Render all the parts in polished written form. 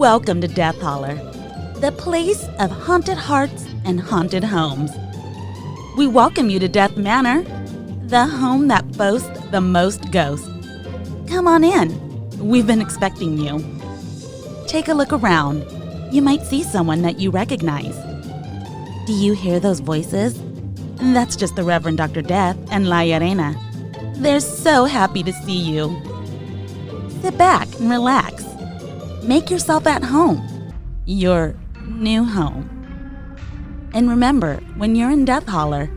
Welcome to Death Holler, the place of haunted hearts and haunted homes. We welcome you to Death Manor, the home that boasts the most ghosts. Come on in. We've been expecting you. Take a look around. You might see someone that you recognize. Do you hear those voices? That's just the Reverend Dr. Death and Llareyna. They're so happy to see you. Sit back and relax. Make yourself at home. Your new home. And remember, when you're in Death Holler,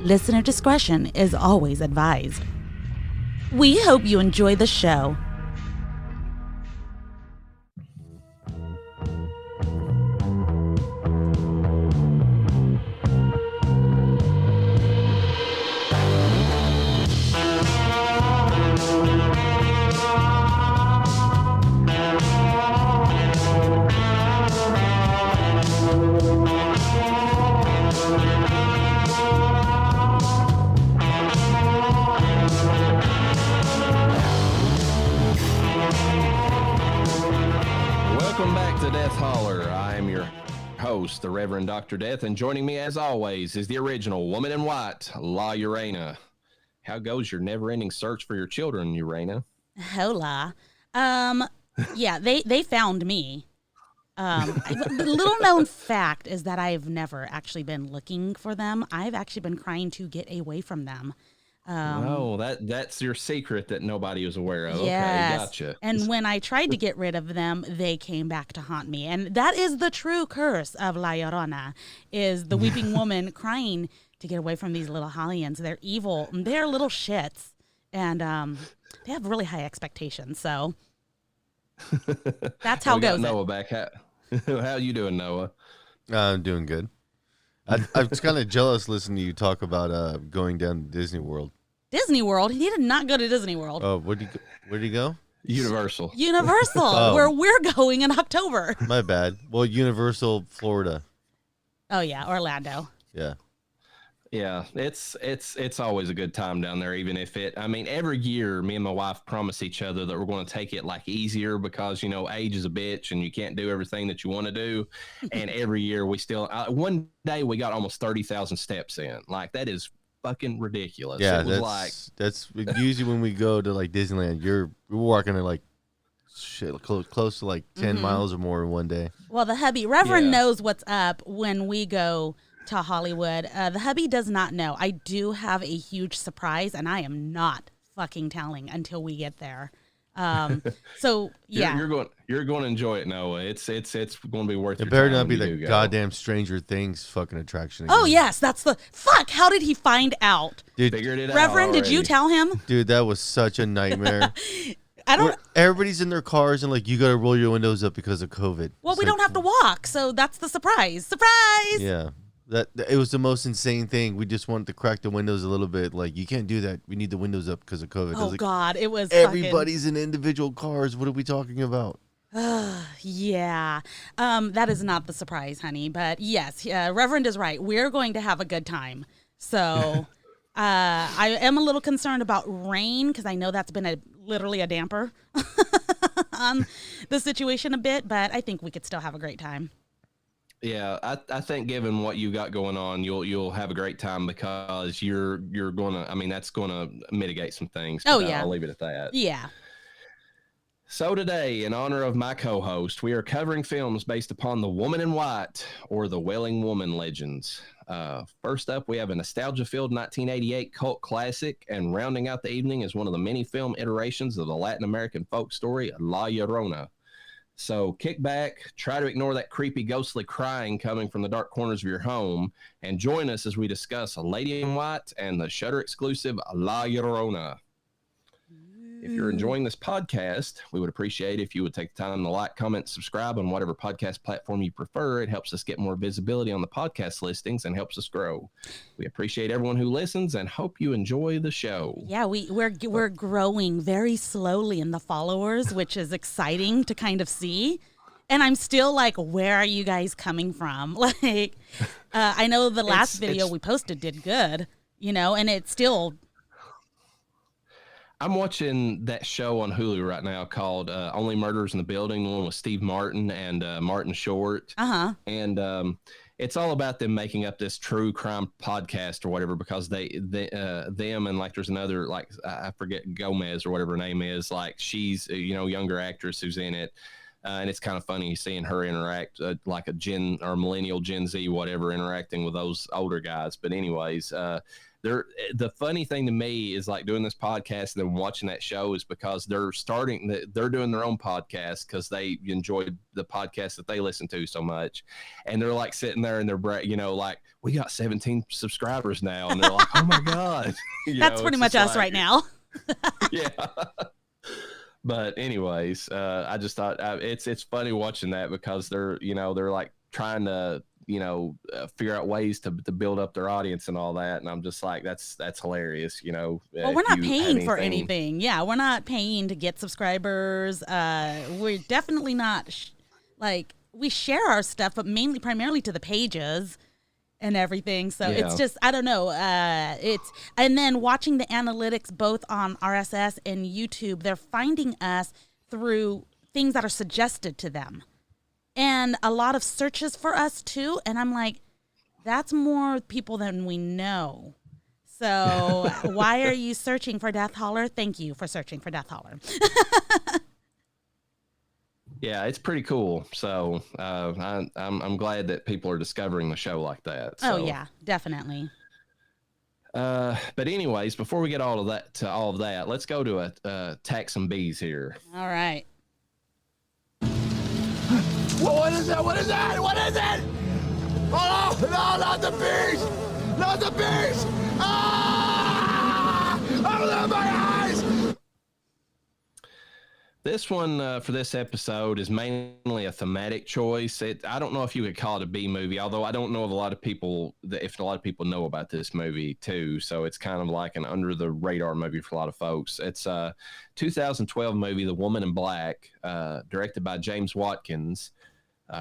listener discretion is always advised. We hope you enjoy the show. The Reverend Dr. Death, and joining me as always is the original woman in white, Llareyna. How goes your never-ending search for your children, Llareyna? Hola. Yeah, they found me. The little known fact is that I've never actually been looking for them. I've actually been trying to get away from them. That's your secret that nobody was aware of. Yes. Okay, gotcha. And when I tried to get rid of them, they came back to haunt me. And that is the true curse of Llarona, is the weeping woman crying to get away from these little Hellions. They're evil. They're little shits. And they have really high expectations. So that's how it goes. Noah back. How you doing, Noah? I'm doing good. I was kind of jealous listening to you talk about going down to Disney World. Disney World? He did not go to Disney World. Oh, where'd he go? Universal. Where we're going in October. My bad. Well, Universal, Florida. Oh yeah, Orlando. Yeah. Yeah, it's always a good time down there, even if every year me and my wife promise each other that we're going to take it like easier because, age is a bitch and you can't do everything that you want to do. And every year we still, one day we got almost 30,000 steps in. Like, that is fucking ridiculous. Yeah, that's usually when we go to like Disneyland, we're walking at like close to like 10 miles or more in one day. Well, the hubby, Reverend knows what's up when we go to Hollywood. The hubby does not know. I do have a huge surprise, and I am not fucking telling until we get there. So yeah, you're going to enjoy it, Noah. It's going to be worth it. It better not be the goddamn Stranger Things fucking attraction again. Oh yes, that's the fuck. How did he find out? Dude, figured it out. Reverend, already. did you tell him? Dude, that was such a nightmare. Everybody's in their cars and like you got to roll your windows up because of COVID. Well, we don't have to walk, so that's the surprise. Surprise! Yeah. That it was the most insane thing. We just wanted to crack the windows a little bit. Like, you can't do that. We need the windows up because of COVID. Oh, God. It was everybody's in individual cars. What are we talking about? Yeah. That is not the surprise, honey. But yes, Reverend is right. We're going to have a good time. So I am a little concerned about rain because I know that's been literally a damper on the situation a bit. But I think we could still have a great time. Yeah, I think given what you got going on, you'll have a great time because you're gonna. That's gonna mitigate some things. Oh yeah, I'll leave it at that. Yeah. So today, in honor of my co-host, we are covering films based upon the Woman in White or the Wailing Woman legends. First up, we have a nostalgia-filled 1988 cult classic, and rounding out the evening is one of the many film iterations of the Latin American folk story La Llorona. So kick back, try to ignore that creepy, ghostly crying coming from the dark corners of your home, and join us as we discuss A Lady in White and the Shudder exclusive La Llorona. If you're enjoying this podcast, we would appreciate if you would take the time to like, comment, subscribe on whatever podcast platform you prefer. It helps us get more visibility on the podcast listings and helps us grow. We appreciate everyone who listens and hope you enjoy the show. Yeah, we're growing very slowly in the followers, which is exciting to kind of see. And I'm still like, where are you guys coming from? Like, I know the last video we posted did good, and it's still... I'm watching that show on Hulu right now called Only Murders in the Building, the one with Steve Martin and Martin Short. Uh-huh. And it's all about them making up this true crime podcast or whatever, because them and like there's another, like I forget, Gomez or whatever her name is, like she's a younger actress who's in it. And it's kind of funny seeing her interact like a Gen or millennial Gen Z, whatever, interacting with those older guys. But anyways, the funny thing to me is like doing this podcast and then watching that show is because they're doing their own podcast because they enjoyed the podcast that they listen to so much. And they're like sitting there and they're, like, we got 17 subscribers now. And they're like, oh my God. That's pretty much us right now. Yeah. But anyways, I just thought it's funny watching that because they're like trying to figure out ways to build up their audience and all that, and I'm just like that's hilarious. Well, we're not paying for anything. Yeah, we're not paying to get subscribers. We're definitely not we share our stuff, but primarily to the pages and everything. So It's just, I don't know. And then watching the analytics both on RSS and YouTube, they're finding us through things that are suggested to them. And a lot of searches for us too. And I'm like, that's more people than we know. So why are you searching for Death Holler? Thank you for searching for Death Holler. Yeah, it's pretty cool. So I'm glad that people are discovering the show like that. So. Oh yeah, definitely. But anyways, before we get all of that, let's go to attack some bees here. All right. What is that? What is that? What is it? Oh no, not the bees! Not the bees! Ah! Open my eyes! This one for this episode is mainly a thematic choice. I don't know if you could call it a B movie, although I don't know if a lot of people know about this movie too. So it's kind of like an under the radar movie for a lot of folks. It's a 2012 movie, The Woman in Black, directed by James Watkins,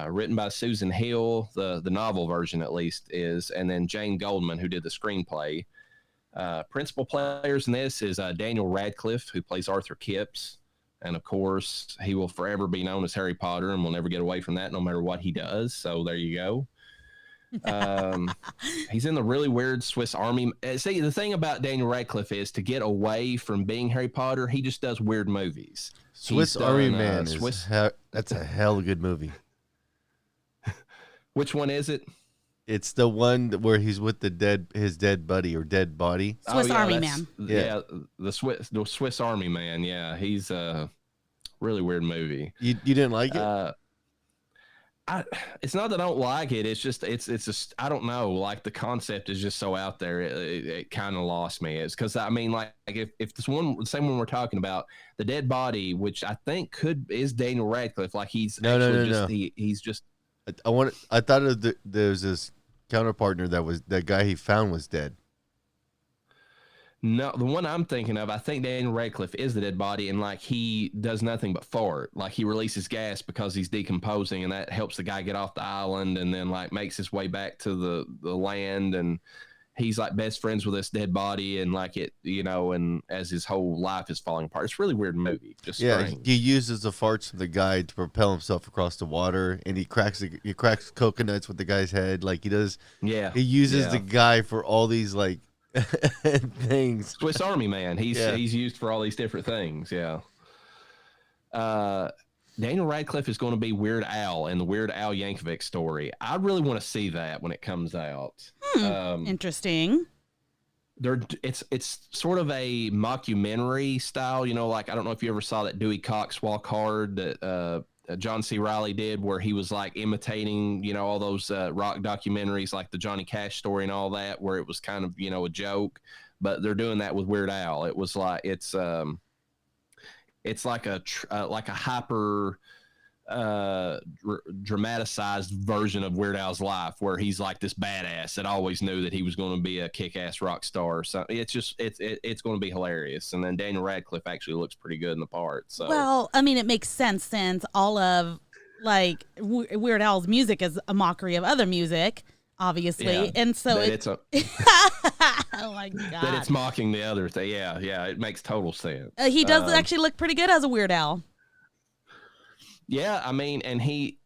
written by Susan Hill, the novel version at least is, and then Jane Goldman, who did the screenplay. Principal players in this is Daniel Radcliffe, who plays Arthur Kipps. And of course, he will forever be known as Harry Potter and will never get away from that no matter what he does. So there you go. He's in the really weird Swiss Army. See, the thing about Daniel Radcliffe is to get away from being Harry Potter, he just does weird movies. Swiss Army Man that's a hell of a good movie. Which one is it? It's the one where he's with his dead buddy or dead body. Swiss Army Man. Yeah, the Swiss Army Man. Yeah, he's a really weird movie. You didn't like it? It's not that I don't like it. It's just I don't know. Like the concept is just so out there. It kind of lost me. It's because I mean, like if the same one we're talking about, the dead body, which I think is Daniel Radcliffe. Like he's no. He's just. I thought there was this counterpartner that guy he found was dead. No, the one I'm thinking of, I think Daniel Radcliffe is the dead body, and like he does nothing but fart. Like he releases gas because he's decomposing, and that helps the guy get off the island, and then like makes his way back to the land, and he's like best friends with this dead body, and like it, and as his whole life is falling apart. It's a really weird movie. Just strange. He uses the farts of the guy to propel himself across the water, and he cracks coconuts with the guy's head. Like he does. Yeah. He uses the guy for all these like things. Swiss Army Man. He's used for all these different things. Yeah. Daniel Radcliffe is going to be Weird Al in the Weird Al Yankovic story. I really want to see that when it comes out. Interesting. It's sort of a mockumentary style, like I don't know if you ever saw that Dewey Cox Walk Hard that John C. Reilly did, where he was like imitating, all those rock documentaries like the Johnny Cash story and all that, where it was kind of, a joke, but they're doing that with Weird Al. It was like it's like a hyper dramatized version of Weird Al's life, where he's like this badass that always knew that he was going to be a kick-ass rock star. So it's going to be hilarious. And then Daniel Radcliffe actually looks pretty good in the part. So well, I mean, it makes sense since all of like Weird Al's music is a mockery of other music, obviously, and so Oh my God. That it's mocking the other thing. Yeah, it makes total sense. He does actually look pretty good as a Weird Al. Yeah, I mean, and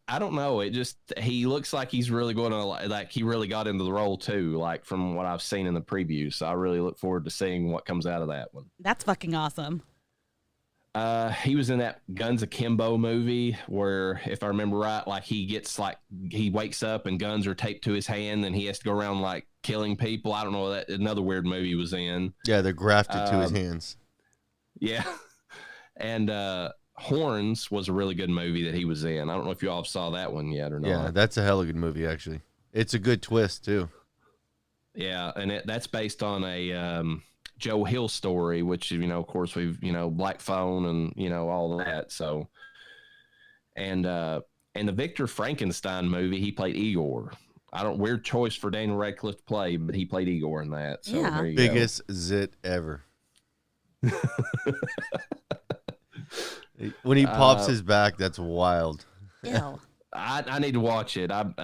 I don't know, he looks like he's really going to, like, he really got into the role too, like from what I've seen in the preview. So I really look forward to seeing what comes out of that one. That's fucking awesome. He was in that Guns Akimbo movie where, if I remember right, like he wakes up and guns are taped to his hand and he has to go around like killing people. I don't know, that another weird movie he was in. Yeah, they're grafted to his hands. Yeah. And Horns was a really good movie that he was in. I don't know if you all saw that one yet or not. Yeah, that's a hella good movie, actually. It's a good twist, too. Yeah, and that's based on a Joe Hill story, which, of course, we've, Black Phone and, all that. So, and the Victor Frankenstein movie, he played Igor. Weird choice for Daniel Radcliffe to play, but he played Igor in that. So yeah. there you Biggest zit ever. When he pops his back, that's wild. Ew. I need to watch it. I'm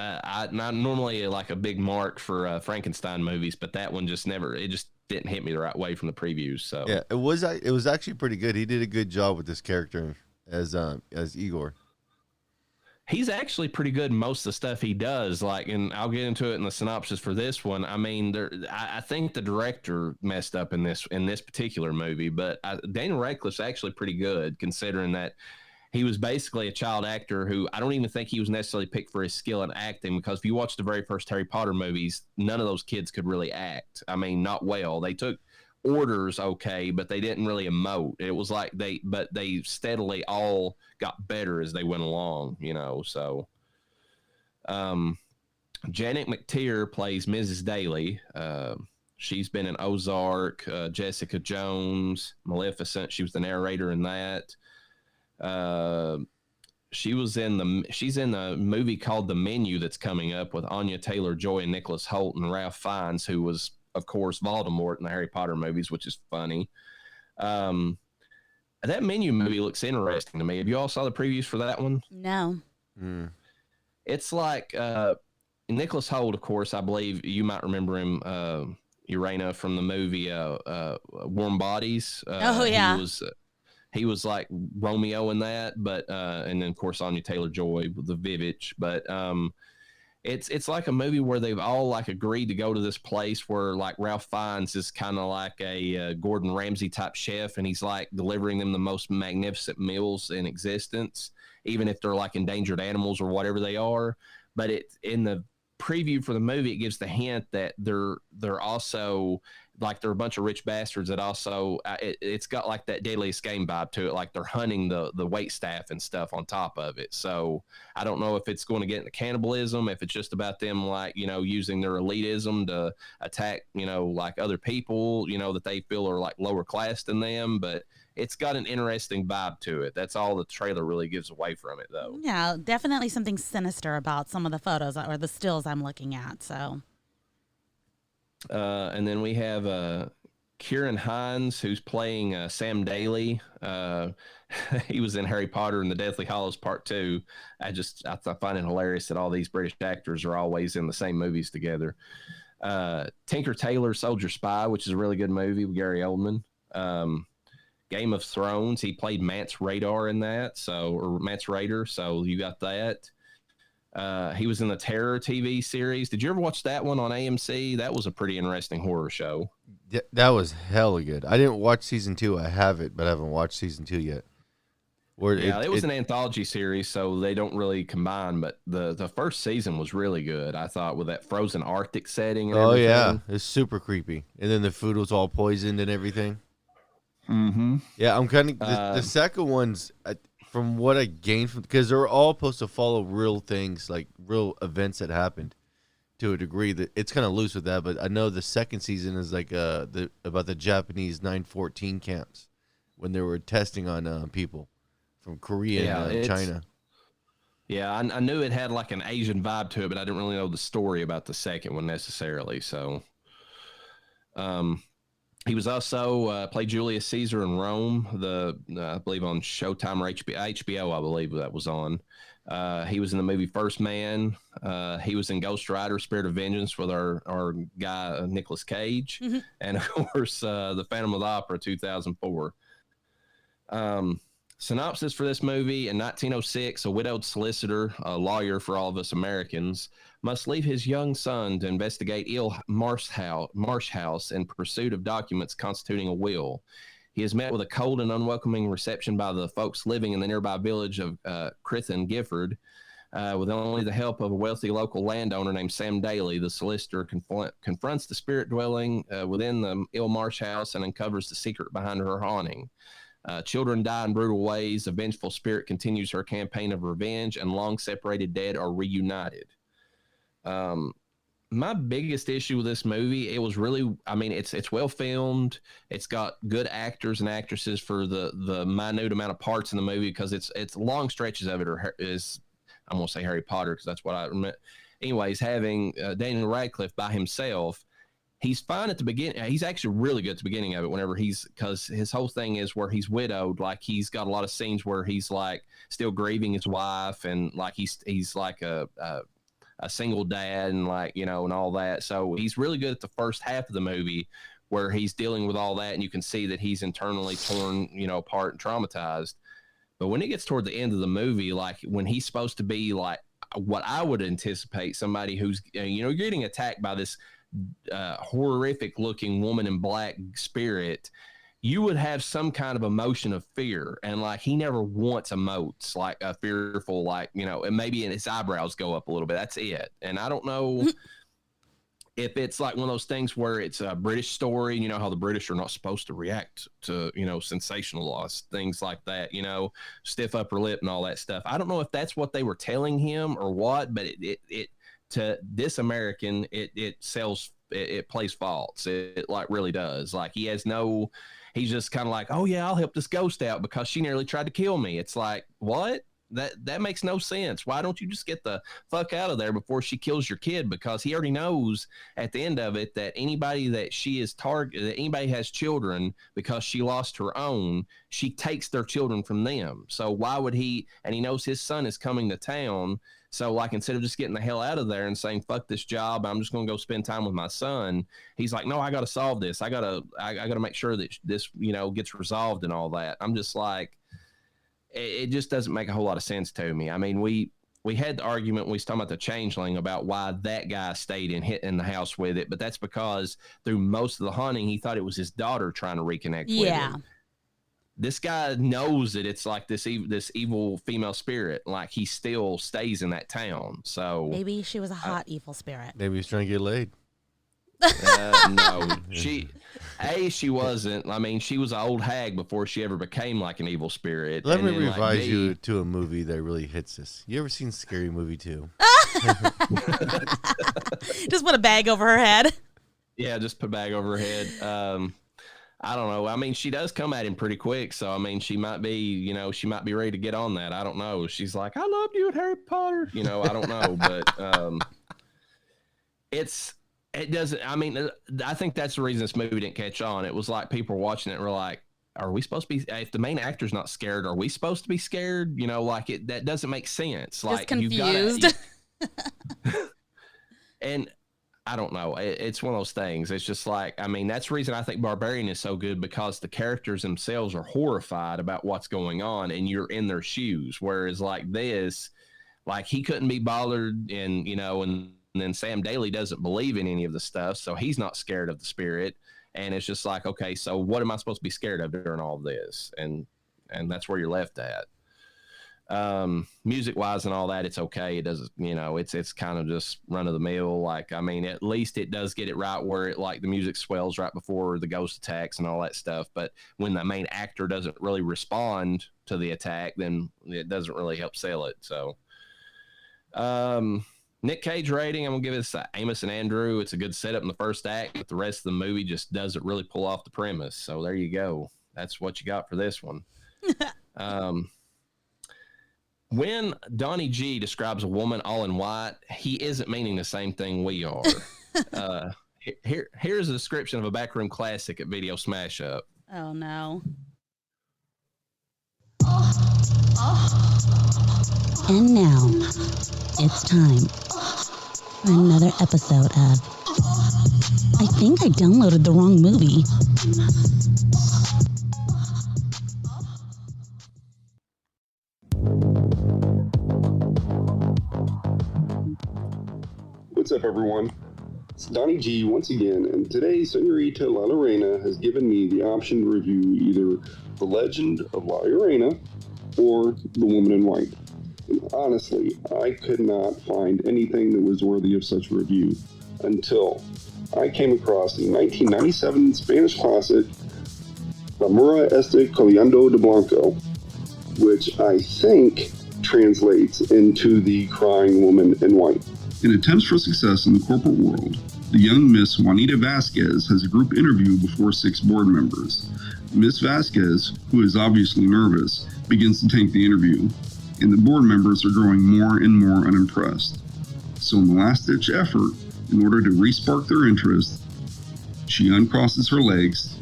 not normally like a big mark for Frankenstein movies, but that one just didn't hit me the right way from the previews. So yeah, it was actually pretty good. He did a good job with this character as Igor. He's actually pretty good in most of the stuff he does. Like, and I'll get into it in the synopsis for this one. I mean, I think the director messed up in this particular movie, but Daniel Radcliffe's actually pretty good considering that he was basically a child actor who I don't even think he was necessarily picked for his skill in acting, because if you watch the very first Harry Potter movies, none of those kids could really act. I mean, not well. They took orders okay, but they didn't really emote. It was like they steadily all got better as they went along, so Janet McTeer plays Mrs. Daly. She's been in Ozark, Jessica Jones, Maleficent. She was the narrator in that. She's in the movie called The Menu that's coming up with Anya Taylor-Joy and Nicholas Hoult and Ralph Fiennes, who was, of course, Voldemort in the Harry Potter movies, which is funny. That Menu movie looks interesting to me. Have you all saw the previews for that one? No. It's like Nicholas Hoult, of course, I believe you might remember him, Llareyna, from the movie Warm Bodies. Oh, yeah. He was like Romeo in that, but and then of course Anya Taylor-Joy with the Vivitch. But it's like a movie where they've all like agreed to go to this place where like Ralph Fiennes is kind of like a Gordon Ramsay type chef, and he's like delivering them the most magnificent meals in existence, even if they're like endangered animals or whatever they are. But in the preview for the movie, it gives the hint that they're also like they're a bunch of rich bastards that also it's got like that Deadliest Game vibe to it, like they're hunting the wait staff and stuff on top of it. So I don't know if it's going to get into cannibalism, if it's just about them like using their elitism to attack like other people that they feel are like lower class than them, but it's got an interesting vibe to it. That's all the trailer really gives away from it, though. Yeah, definitely something sinister about some of the photos or the stills I'm looking at. So, and then we have Kieran Hines, who's playing Sam Daly. He was in Harry Potter and the Deathly Hallows Part 2. I find it hilarious that all these British actors are always in the same movies together. Tinker Tailor Soldier Spy, which is a really good movie with Gary Oldman. Game of Thrones, he played Mance Rayder in that, or Mance Rayder, so you got that. He was in the Terror TV series. Did you ever watch that one on AMC? That was a pretty interesting horror show. Yeah, that was hella good. I didn't watch season 2. I have it, but I haven't watched season 2 yet. It was an anthology series, so they don't really combine, but the first season was really good, I thought, with that frozen Arctic setting and everything. Yeah, it's super creepy. And then the food was all poisoned and everything. Mm-hmm. Yeah, I'm kind of the second one's from what I gained from, because they're all supposed to follow real things, like real events that happened to a degree. That it's kind of loose with that, but I know the second season is like about the Japanese 9/14 camps when they were testing on people from Korea and China. Yeah, I knew it had like an Asian vibe to it, but I didn't really know the story about the second one necessarily. So, he was also played Julius Caesar in Rome, I believe on Showtime or HBO, I believe that was on. He was in the movie First Man. He was in Ghost Rider, Spirit of Vengeance with our guy, Nicolas Cage. Mm-hmm. And, of course, The Phantom of the Opera, 2004. Synopsis for this movie: in 1906, a widowed solicitor, a lawyer for all of us Americans, must leave his young son to investigate Marsh House in pursuit of documents constituting a will. He is met with a cold and unwelcoming reception by the folks living in the nearby village of Crithen Gifford. With only the help of a wealthy local landowner named Sam Daly, the solicitor confronts the spirit dwelling within the ill Marsh House and uncovers the secret behind her haunting. Children die in brutal ways. A vengeful spirit continues her campaign of revenge, and long-separated dead are reunited. My biggest issue with this movie, it was really, I mean, it's well filmed. It's got good actors and actresses for the minute amount of parts in the movie, because it's long stretches of it is, I'm going to say Harry Potter because that's what I meant. Anyways, having Daniel Radcliffe by himself, he's fine at the beginning. He's actually really good at the beginning of it whenever because his whole thing is where he's widowed. Like, he's got a lot of scenes where he's like still grieving his wife, and like he's like a single dad, and like, you know, and all that. So he's really good at the first half of the movie where he's dealing with all that, and you can see that he's internally torn, you know, apart and traumatized. But when it gets toward the end of the movie, like when he's supposed to be like what I would anticipate somebody who's, you know, getting attacked by this horrific looking woman in black spirit, you would have some kind of emotion of fear. And like, he never once emotes like a fearful, like, you know, and maybe his eyebrows go up a little bit. That's it. And I don't know if it's like one of those things where it's a British story, you know, how the British are not supposed to react to, you know, sensationalized things like that, you know, stiff upper lip and all that stuff. I don't know if that's what they were telling him or what, but it to this American, it plays false. It like really does. Like, he's just kind of like, oh yeah, I'll help this ghost out because she nearly tried to kill me. It's like, what? That makes no sense. Why don't you just get the fuck out of there before she kills your kid? Because he already knows at the end of it that anybody that she is that anybody has children, because she lost her own, she takes their children from them. So why would he? And he knows his son is coming to town. So like, instead of just getting the hell out of there and saying, fuck this job, I'm just going to go spend time with my son, he's like, no, I got to solve this. I got to make sure that this, you know, gets resolved and all that. I'm just like, it just doesn't make a whole lot of sense to me. I mean, we had the argument, we was talking about the Changeling, about why that guy stayed in the house with it. But that's because through most of the haunting, he thought it was his daughter trying to reconnect with him. This guy knows that it's like this evil female spirit. Like, he still stays in that town. So maybe she was a hot evil spirit. Maybe he's trying to get laid. No, she wasn't. I mean, she was an old hag before she ever became like an evil spirit. Let me revise you to a movie that really hits this. You ever seen Scary Movie 2? Just put a bag over her head. Yeah, just put a bag over her head. I don't know. I mean, she does come at him pretty quick. So, I mean, she might be ready to get on that. I don't know. She's like, I loved you at Harry Potter. You know, I don't know. But it doesn't, I mean, I think that's the reason this movie didn't catch on. It was like people were watching it and were like, are we supposed to be, if the main actor's not scared, are we supposed to be scared? You know, like that doesn't make sense. Just like, confused. And I don't know. It's one of those things. It's just like, I mean, that's the reason I think Barbarian is so good, because the characters themselves are horrified about what's going on and you're in their shoes. Whereas like this, like, he couldn't be bothered, and, you know, and then Sam Daly doesn't believe in any of the stuff. So he's not scared of the spirit. And it's just like, okay, so what am I supposed to be scared of during all of this? And that's where you're left at. Music wise and all that, it's okay. It doesn't, you know, it's kind of just run of the mill. Like, I mean, at least it does get it right where it, like, the music swells right before the ghost attacks and all that stuff. But when the main actor doesn't really respond to the attack, then it doesn't really help sell it. So, Nick Cage rating, I'm gonna give it Amos and Andrew. It's a good setup in the first act, but the rest of the movie just doesn't really pull off the premise. So there you go. That's what you got for this one. When Donnie G describes a woman all in white, he isn't meaning the same thing we are. Here's a description of a backroom classic at Video Smash Up. Oh no. Oh. And now, it's time for another episode of I think I downloaded the wrong movie. What's up, everyone? It's Donnie G once again, and today Senorita Llareyna has given me the option to review either The Legend of Llareyna or The Woman in White. And honestly, I could not find anything that was worthy of such a review until I came across the 1997 Spanish classic La Mora este Coleando de Blanco, which I think translates into The Crying Woman in White. In attempts for success in the corporate world, the young Miss Juanita Vasquez has a group interview before 6 board members. Miss Vasquez, who is obviously nervous, begins to tank the interview, and the board members are growing more and more unimpressed. So in the last-ditch effort, in order to re-spark their interest, she uncrosses her legs,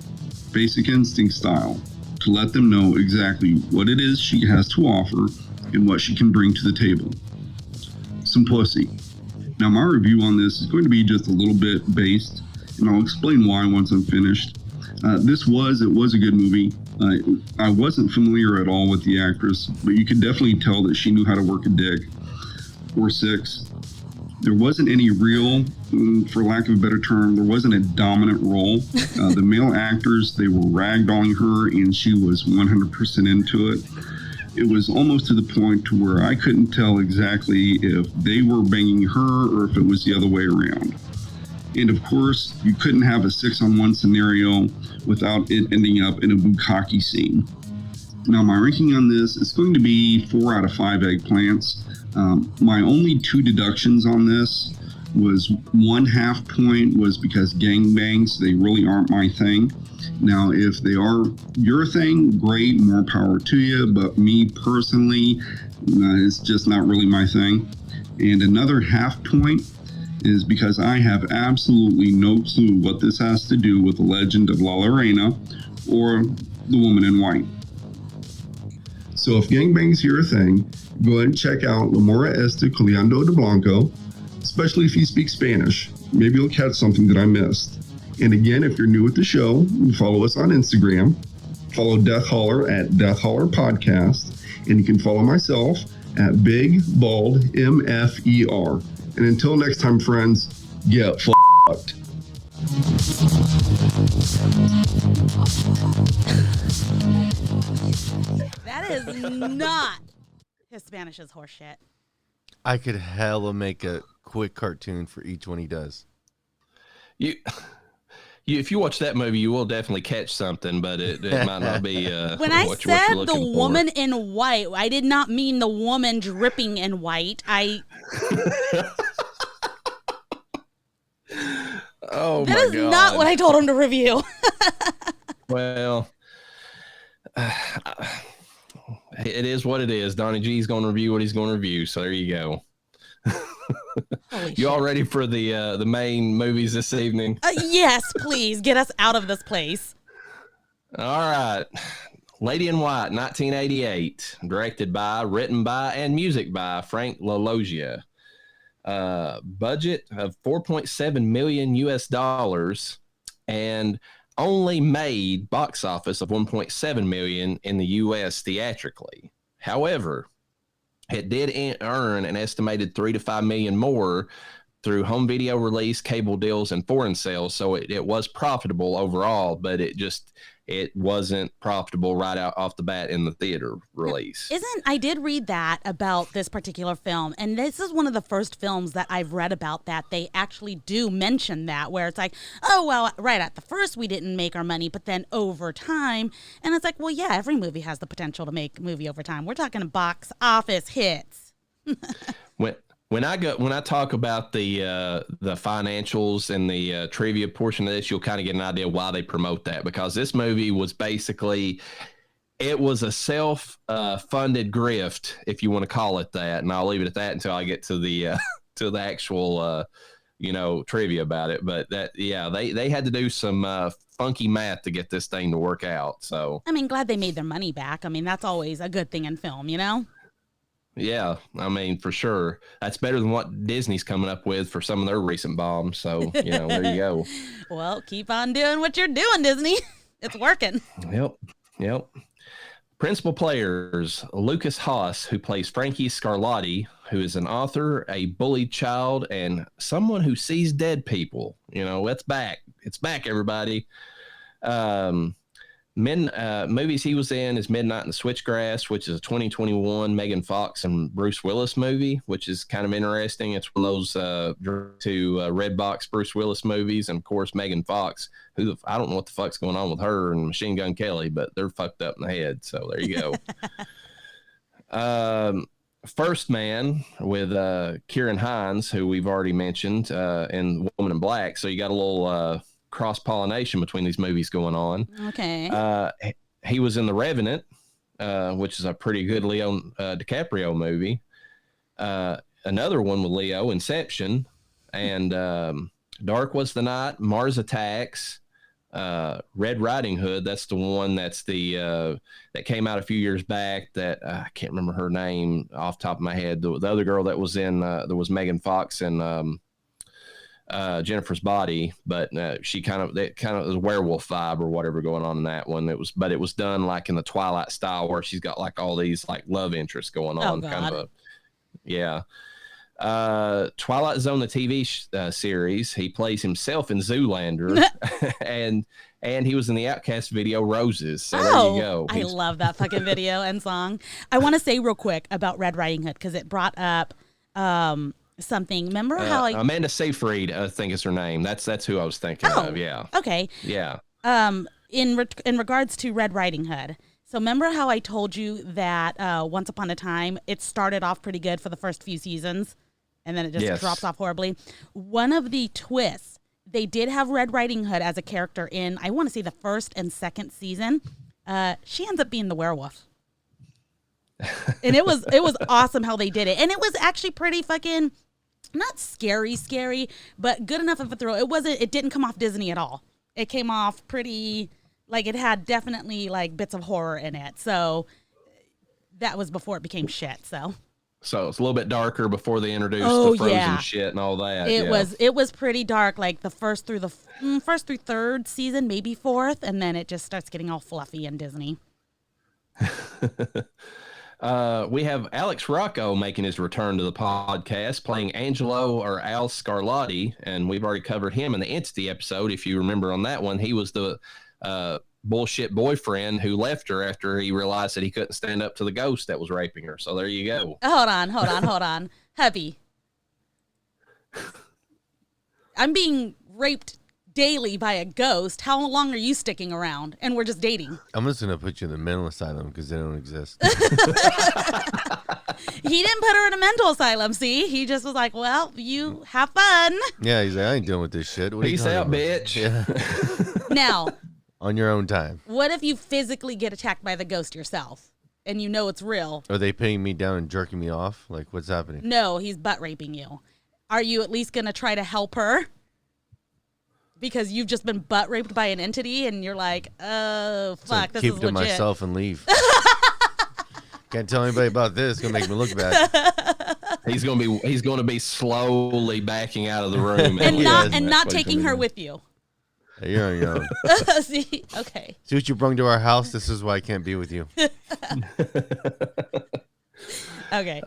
Basic Instinct style, to let them know exactly what it is she has to offer and what she can bring to the table. Some pussy. Now, my review on this is going to be just a little bit based, and I'll explain why once I'm finished. It was a good movie. I wasn't familiar at all with the actress, but you could definitely tell that she knew how to work a dick, or 6. There wasn't any real, for lack of a better term, there wasn't a dominant role. The male actors, they were ragdolling her, and she was 100% into it. It was almost to the point to where I couldn't tell exactly if they were banging her or if it was the other way around. And of course, you couldn't have a 6-on-1 scenario without it ending up in a bukkake scene. Now, my ranking on this is going to be 4 out of 5 eggplants. My only 2 deductions on this was 1/2 point was because gangbangs, they really aren't my thing. Now, if they are your thing, great, more power to you. But me personally, it's just not really my thing. And another 1/2 point is because I have absolutely no clue what this has to do with The Legend of Llareyna or The Woman in White. So if gangbangs here a thing, go ahead and check out La Mora este Coleando de Blanco, especially if you speak Spanish. Maybe you'll catch something that I missed. And again, if you're new at the show, you follow us on Instagram. Follow Death Holler at Death Holler Podcast. And you can follow myself at Big Bald MFER. And until next time, friends, get fucked. That is not his Spanish is horseshit. I could hella make a quick cartoon for each one he does. If you watch that movie, you will definitely catch something, but it might not be. When I said the woman in white, I did not mean the woman dripping in white. Oh, that is not what I told him to review. Well, it is what it is. Donnie G's going to review what he's going to review, so there you go. You all ready for the main movies this evening? Yes, please get us out of this place. All right. Lady in White, 1988, directed by, written by, and music by Frank LaLoggia. Budget of $4.7 million US, and only made box office of $1.7 million in the US theatrically. However, it did earn an estimated $3 to $5 million more through home video release, cable deals, and foreign sales. So it was profitable overall, but it wasn't profitable right out off the bat in the theater release. I did read that about this particular film, and this is one of the first films that I've read about that they actually do mention that, where it's like, oh, well, right at the first we didn't make our money, but then over time, and it's like, well, yeah, every movie has the potential to make a movie over time. We're talking box office hits. When I talk about the financials and the trivia portion of this, you'll kind of get an idea why they promote that, because this movie was basically, it was a self-funded grift, if you want to call it that, and I'll leave it at that until I get to the to the actual trivia about it. But that, yeah, they had to do some funky math to get this thing to work out. So I mean, glad they made their money back. I mean, that's always a good thing in film, you know? yeah, I mean, for sure. That's better than what Disney's coming up with for some of their recent bombs. So, you know, there you go. Well, keep on doing what you're doing, Disney. It's working. Yep. Principal players, Lucas Haas, who plays Frankie Scarlatti, who is an author, a bullied child, and someone who sees dead people. You know, it's back. It's back, everybody. Movies he was in is Midnight in the Switchgrass, which is a 2021 Megan Fox and Bruce Willis movie, which is kind of interesting. It's one of those Redbox Bruce Willis movies, and of course Megan Fox, who I don't know what the fuck's going on with her and Machine Gun Kelly, but they're fucked up in the head. So there you go. First Man with Kieran Hines, who we've already mentioned, and Woman in Black. So you got a little cross-pollination between these movies going on. Okay. He was in The Revenant, which is a pretty good Leo DiCaprio movie. Another one with Leo, Inception, and Dark Was the Night, Mars Attacks, Red Riding Hood. That's the one that's that came out a few years back that I can't remember her name off the top of my head. The other girl that was in, there was Megan Fox and Jennifer's Body, but she kind of was a werewolf vibe or whatever going on in that one. It was done like in the Twilight style where she's got like all these like love interests going on. Twilight Zone, the TV series. He plays himself in Zoolander, and he was in the Outkast video Roses. So there you go. I love that fucking video and song. I want to say real quick about Red Riding Hood because it brought up something. Remember how Amanda Seyfried, I think is her name. That's who I was thinking of. Yeah. Okay. Yeah. In regards to Red Riding Hood. So remember how I told you that Once Upon a Time, it started off pretty good for the first few seasons, and then it just drops off horribly. One of the twists, they did have Red Riding Hood as a character in, I want to say, the first and second season. She ends up being the werewolf. And it was awesome how they did it. And it was actually pretty fucking, not scary, but good enough of a thrill. It didn't come off Disney at all. It came off pretty, like it had definitely like bits of horror in it. So that was before it became shit, so. So it's a little bit darker before they introduced the Frozen shit and all that. It was pretty dark, like the first through third season, maybe fourth, and then it just starts getting all fluffy in Disney. We have Alex Rocco making his return to the podcast, playing Angelo or Al Scarlatti, and we've already covered him in the Entity episode. If you remember on that one, he was the bullshit boyfriend who left her after he realized that he couldn't stand up to the ghost that was raping her. So there you go. Hold on. Hubby. I'm being raped daily by a ghost. How long are you sticking around? And we're just dating. I'm just going to put you in the mental asylum because they don't exist. He didn't put her in a mental asylum, see? He just was like, well, you have fun. Yeah, he's like, I ain't dealing with this shit. Peace out, bitch. Yeah. Now. On your own time. What if you physically get attacked by the ghost yourself and you know it's real? Are they pinning me down and jerking me off? Like, what's happening? No, he's butt raping you. Are you at least going to try to help her? Because you've just been butt raped by an entity and you're like, oh, fuck, this is legit. Keep to myself and leave. Can't tell anybody about this. It's going to make me look bad. He's going to be slowly backing out of the room. and not taking her with you. Hey, you're on your own. See? Okay. See what you brought to our house? This is why I can't be with you. Okay.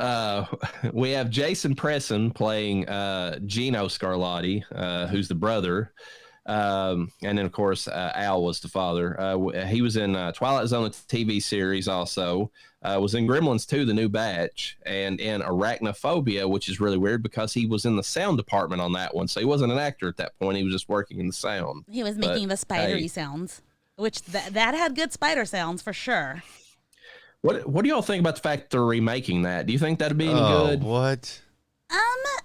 We have Jason Presson playing Gino Scarlatti, who's the brother. And then, of course, Al was the father. He was in Twilight Zone, the TV series also. Was in Gremlins 2, The New Batch, and in Arachnophobia, which is really weird because he was in the sound department on that one. So he wasn't an actor at that point. He was just working in the sound. He was making the spidery sounds, which that had good spider sounds for sure. What do y'all think about the fact that they're remaking that? Do you think that'd be any good? What?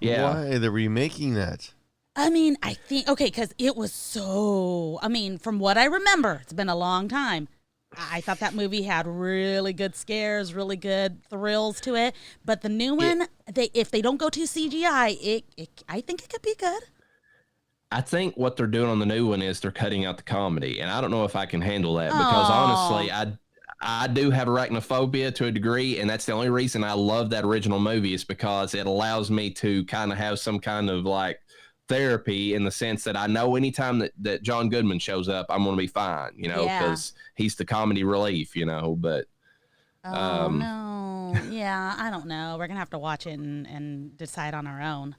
Yeah. Why are they remaking that? I mean, I think, okay, because it was from what I remember, it's been a long time. I thought that movie had really good scares, really good thrills to it. But the new one, if they don't go to CGI, I think it could be good. I think what they're doing on the new one is they're cutting out the comedy, and I don't know if I can handle that because honestly, I do have arachnophobia to a degree, and that's the only reason I love that original movie is because it allows me to kind of have some kind of like therapy in the sense that I know anytime that John Goodman shows up, I'm going to be fine, you know, because he's the comedy relief, you know, but. No. Yeah, I don't know. We're going to have to watch it and decide on our own.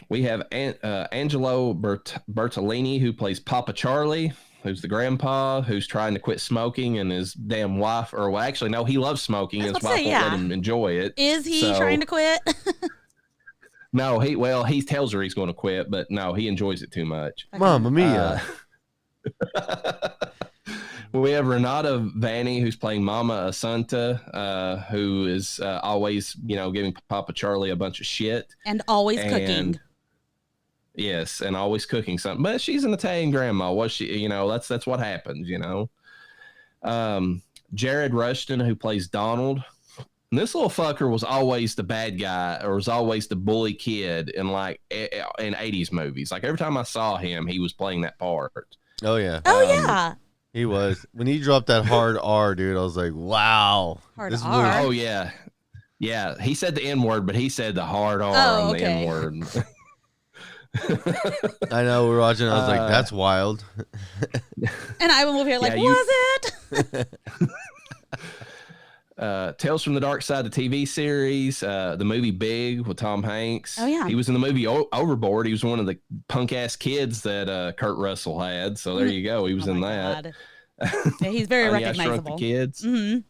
We have Angelo Bertolini, who plays Papa Charlie, who's the grandpa who's trying to quit smoking, and his damn wife, or well, actually, no, he loves smoking. His wife won't let him enjoy it. Is he trying to quit? No, he tells her he's going to quit, but no, he enjoys it too much. Okay. Mamma mia. We have Renata Vanni, who's playing Mama Assunta, who is always, you know, giving Papa Charlie a bunch of shit. And always cooking. Yes, and always cooking something. But she's an Italian grandma. Was she? You know, that's what happens, you know. Jared Rushton, who plays Donald. And this little fucker was always the bad guy or was always the bully kid in 80s movies. Like every time I saw him, he was playing that part. Oh, yeah. Yeah. He was. When he dropped that hard R, dude, I was like, wow. Hard R? Oh, yeah. Yeah. He said the N-word, but he said the hard R on the N-word. I know. We were watching. I was like, that's wild. And I will move here like, was it? Tales from the Dark Side, the TV series, the movie Big with Tom Hanks. Oh, yeah. He was in the movie Overboard. He was one of the punk-ass kids that Kurt Russell had. So there you go. He was in that. Yeah, he's very recognizable. Shrunk the Kids. Mm-hmm.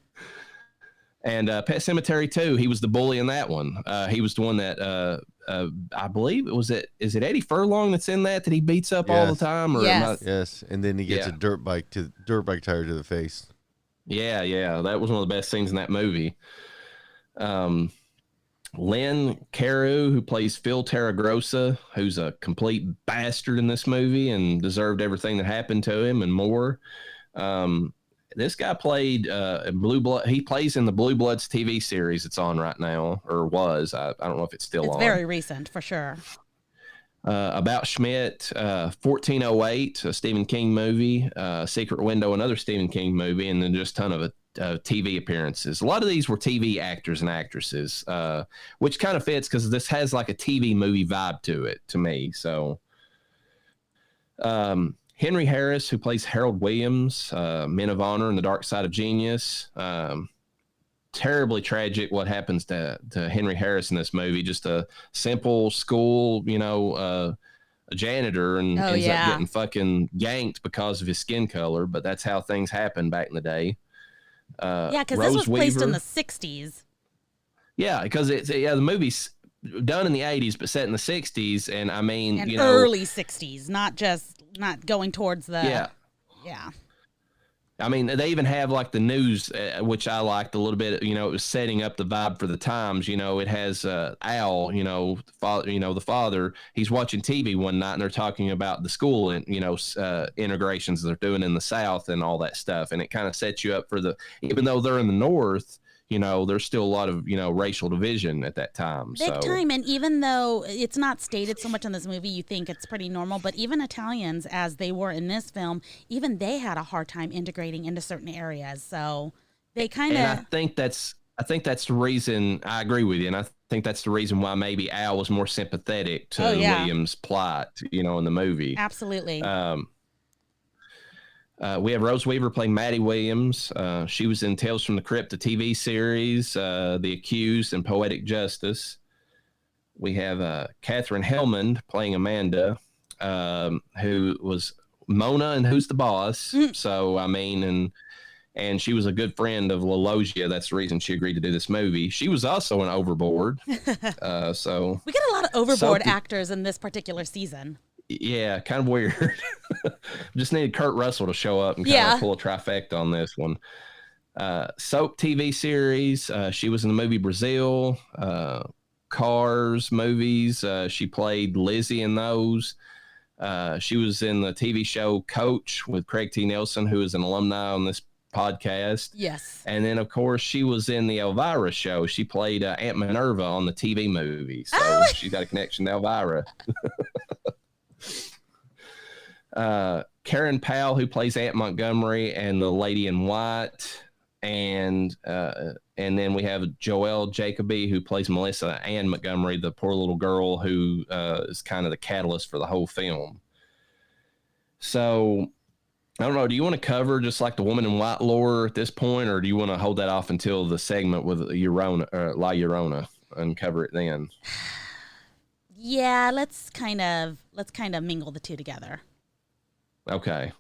And Pet Sematary 2, he was the bully in that one. He was the one that, I believe, is it Eddie Furlong that's in that he beats up all the time? Or yes, and then he gets a dirt bike tire to the face. Yeah, that was one of the best scenes in that movie. Lynn Carew, who plays Phil Terragrossa, who's a complete bastard in this movie and deserved everything that happened to him and more. This guy played Blue Blood. He plays in the Blue Bloods TV series it's on right now, or was. I don't know if it's still on. It's very recent, for sure. About Schmidt, 1408, a Stephen King movie, Secret Window, another Stephen King movie, and then just a ton of TV appearances. A lot of these were TV actors and actresses, which kind of fits because this has like a TV movie vibe to it, to me. So, Henry Harris, who plays Harold Williams, Men of Honor and The Dark Side of Genius. Terribly tragic what happens to Henry Harris in this movie. Just a simple school, a janitor, and ends up getting fucking ganked because of his skin color. But that's how things happened back in the day. Because this was placed in the 60s. Yeah, because the movie's done in the 80s, but set in the 60s. And I mean, early 60s, not going towards the. Yeah. I mean, they even have like the news, which I liked a little bit. It was setting up the vibe for the times. It has Al, the father. He's watching TV one night, and they're talking about the school and integrations they're doing in the South and all that stuff. And it kind of sets you up for even though they're in the North, there's still a lot of racial division at that time. Big time. And even though it's not stated so much in this movie, you think it's pretty normal, but even Italians, as they were in this film, even they had a hard time integrating into certain areas. So they kind of. I think that's the reason. I agree with you, and I think that's the reason why maybe Al was more sympathetic to Williams' plot, in the movie. Absolutely. We have Rose Weaver playing Maddie Williams. She was in Tales from the Crypt, the TV series, The Accused, and Poetic Justice. We have Catherine Hellman playing Amanda, who was Mona and Who's the Boss. So, I mean, and she was a good friend of Lalogia. That's the reason she agreed to do this movie. She was also in Overboard. So we get a lot of Overboard actors in this particular season. Yeah, kind of weird. Just needed Kurt Russell to show up and kind of pull a trifecta on this one. Soap TV series. She was in the movie Brazil, Cars movies. She played Lizzie in those. She was in the TV show Coach with Craig T. Nelson, who is an alumni on this podcast. Yes. And then, of course, she was in the Elvira show. She played Aunt Minerva on the TV movie. So she's got a connection to Elvira. Karen Powell, who plays Aunt Montgomery and the lady in white. And then we have Joelle Jacoby, who plays Melissa Ann Montgomery, the poor little girl who is kind of the catalyst for the whole film. So, I don't know. Do you want to cover just like the woman in white lore at this point, or do you want to hold that off until the segment with Llarona, La Llorona, and cover it then? Yeah, let's kind of mingle the two together. Okay.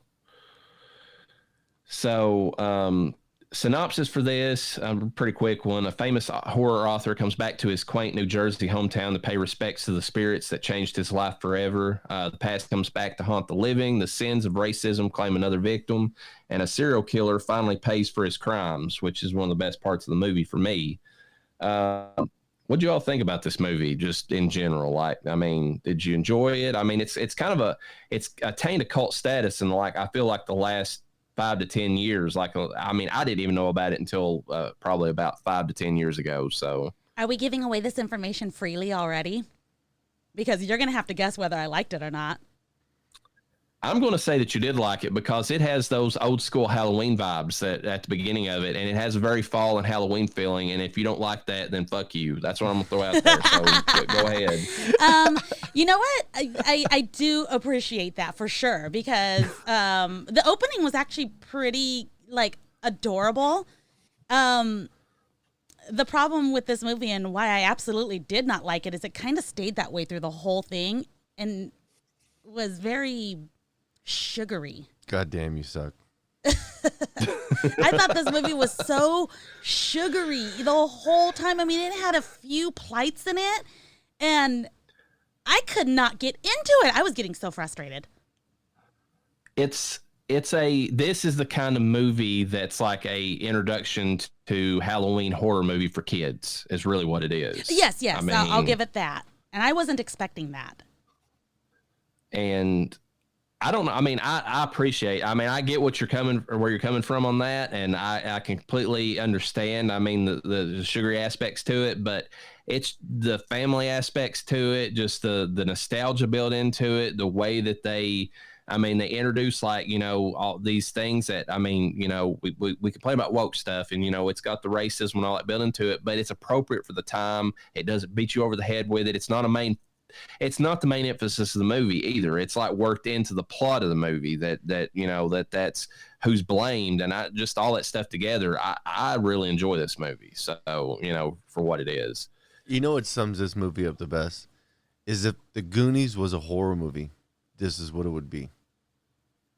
So, synopsis for this, a pretty quick one. A famous horror author comes back to his quaint New Jersey hometown to pay respects to the spirits that changed his life forever. The past comes back to haunt the living. The sins of racism claim another victim, and a serial killer finally pays for his crimes, which is one of the best parts of the movie for me. What do you all think about this movie, just in general? Like, I mean, did you enjoy it? I mean, it's attained a cult status, and like I feel like the last 5 to 10 years. Like, I mean, I didn't even know about it until probably about 5 to 10 years ago. So, are we giving away this information freely already? Because you're going to have to guess whether I liked it or not. I'm going to say that you did like it because it has those old school Halloween vibes at the beginning of it, and it has a very fall and Halloween feeling. And if you don't like that, then fuck you. That's what I'm going to throw out there. So go ahead. You know what? I do appreciate that for sure because the opening was actually pretty like adorable. The problem with this movie and why I absolutely did not like it is it kind of stayed that way through the whole thing and was very sugary. God damn, you suck. I thought this movie was so sugary the whole time. I mean, it had a few plights in it, and I could not get into it. I was getting so frustrated. This is the kind of movie that's like a introduction to Halloween horror movie for kids is really what it is. Yes. I mean, I'll give it that. And I wasn't expecting that. And I don't know. I mean, I appreciate, I mean, I get where you're coming from on that. And I completely understand. I mean, the sugary aspects to it, but it's the family aspects to it, just the nostalgia built into it, the way that they introduce like, you know, all these things that, I mean, you know, we complain about woke stuff and, you know, it's got the racism and all that built into it, but it's appropriate for the time. It doesn't beat you over the head with it. It's not the main emphasis of the movie either. It's like worked into the plot of the movie that you know, that's who's blamed. And just all that stuff together. I really enjoy this movie. So, you know, for what it is. You know what sums this movie up the best is if The Goonies was a horror movie, this is what it would be.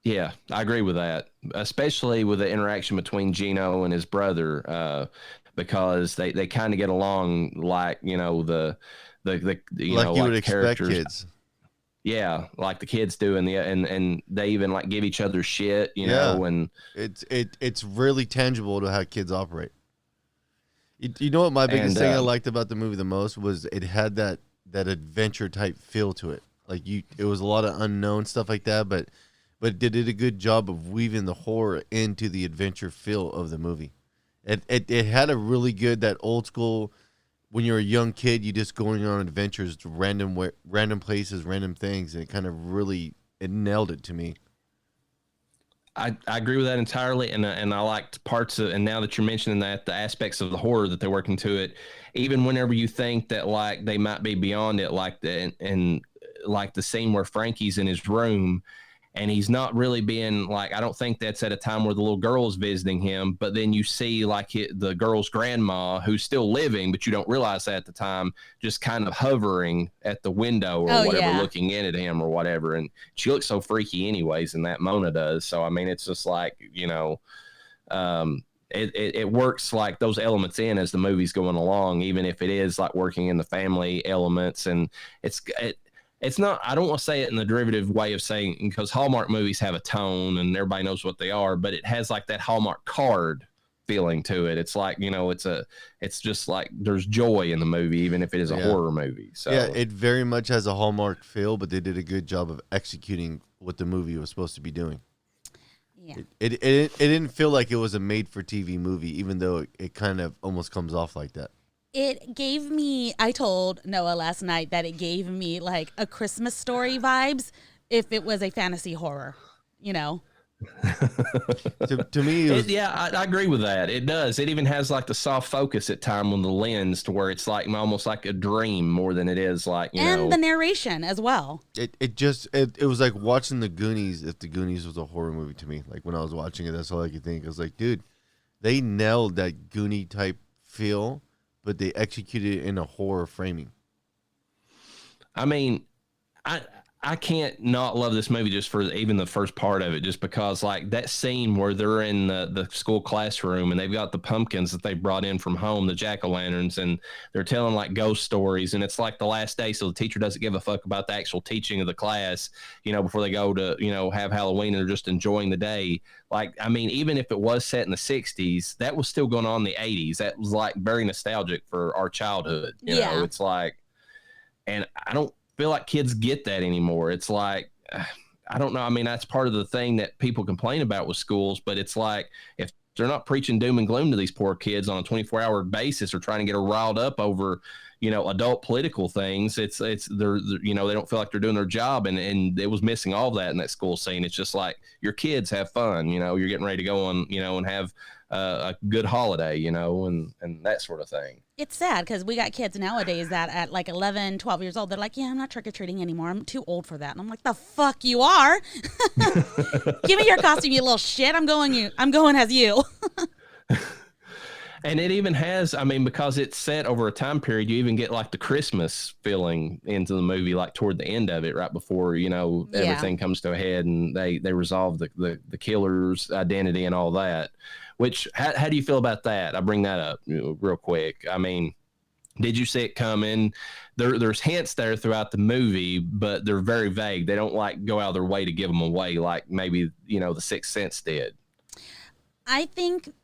Yeah, I agree with that, especially with the interaction between Gino and his brother, because they kind of get along like, you know, the like you would expect kids. Yeah, like the kids do, and they even like give each other shit, you know, and it's really tangible to how kids operate. You know what my biggest thing I liked about the movie the most was it had that adventure type feel to it. Like it was a lot of unknown stuff like that, but it did a good job of weaving the horror into the adventure feel of the movie. It had a really good, that old school, when you're a young kid, you just going on adventures to random places, random things, and it kind of really, it nailed it to me. I agree with that entirely, and I liked parts of, and now that you're mentioning that, the aspects of the horror that they work into it, even whenever you think that like they might be beyond it, like and like the scene where Frankie's in his room and he's not really being like, I don't think that's at a time where the little girl is visiting him, but then you see like the girl's grandma who's still living, but you don't realize that at the time, just kind of hovering at the window or whatever, looking in at him or whatever. And she looks so freaky anyways, and that Mona does. So, I mean, it's just like, you know, it works like those elements in as the movie's going along, even if it is like working in the family elements. And it's not, I don't want to say it in the derivative way of saying, because Hallmark movies have a tone and everybody knows what they are, but it has like that Hallmark card feeling to it. It's like, you know, it's just like there's joy in the movie, even if it is a horror movie. So yeah, it very much has a Hallmark feel, but they did a good job of executing what the movie was supposed to be doing. Yeah. It didn't feel like it was a made-for-TV movie, even though it kind of almost comes off like that. It gave me, I told Noah last night that it gave me like a Christmas Story vibes if it was a fantasy horror, you know? To me, I agree with that. It does. It even has like the soft focus at time on the lens to where it's like almost like a dream more than it is like, you know. And the narration as well. It was like watching the Goonies if the Goonies was a horror movie to me. Like when I was watching it, that's all I could think. I was like, dude, they nailed that Goonie type feel, but they executed it in a horror framing. I mean, I can't not love this movie just for even the first part of it, just because like that scene where they're in the school classroom and they've got the pumpkins that they brought in from home, the jack-o'-lanterns, and they're telling like ghost stories, and it's like the last day, so the teacher doesn't give a fuck about the actual teaching of the class, you know, before they go to, you know, have Halloween, and they're just enjoying the day. Like, I mean, even if it was set in the 60s, that was still going on in the 80s. That was like very nostalgic for our childhood. You know, it's like, and I don't feel like kids get that anymore. It's like, I don't know. I mean, that's part of the thing that people complain about with schools, but it's like, if they're not preaching doom and gloom to these poor kids on a 24-hour basis or trying to get them riled up over, you know, adult political things, they're you know, they don't feel like they're doing their job. And it was missing all of that in that school scene. It's just like, your kids have fun, you know, you're getting ready to go on, you know, and have a good holiday, you know, and that sort of thing. It's sad because we got kids nowadays that at like 11, 12 years old, they're like, yeah, I'm not trick-or-treating anymore. I'm too old for that. And I'm like, the fuck you are? Give me your costume, you little shit. I'm going as you. And it even has, I mean, because it's set over a time period, you even get like the Christmas feeling into the movie, like toward the end of it, right before, you know, everything comes to a head and they resolve the killer's identity and all that. Which, how do you feel about that? I bring that up real quick. I mean, did you see it coming? There's hints there throughout the movie, but they're very vague. They don't like go out of their way to give them away like maybe, you know, The Sixth Sense did. I think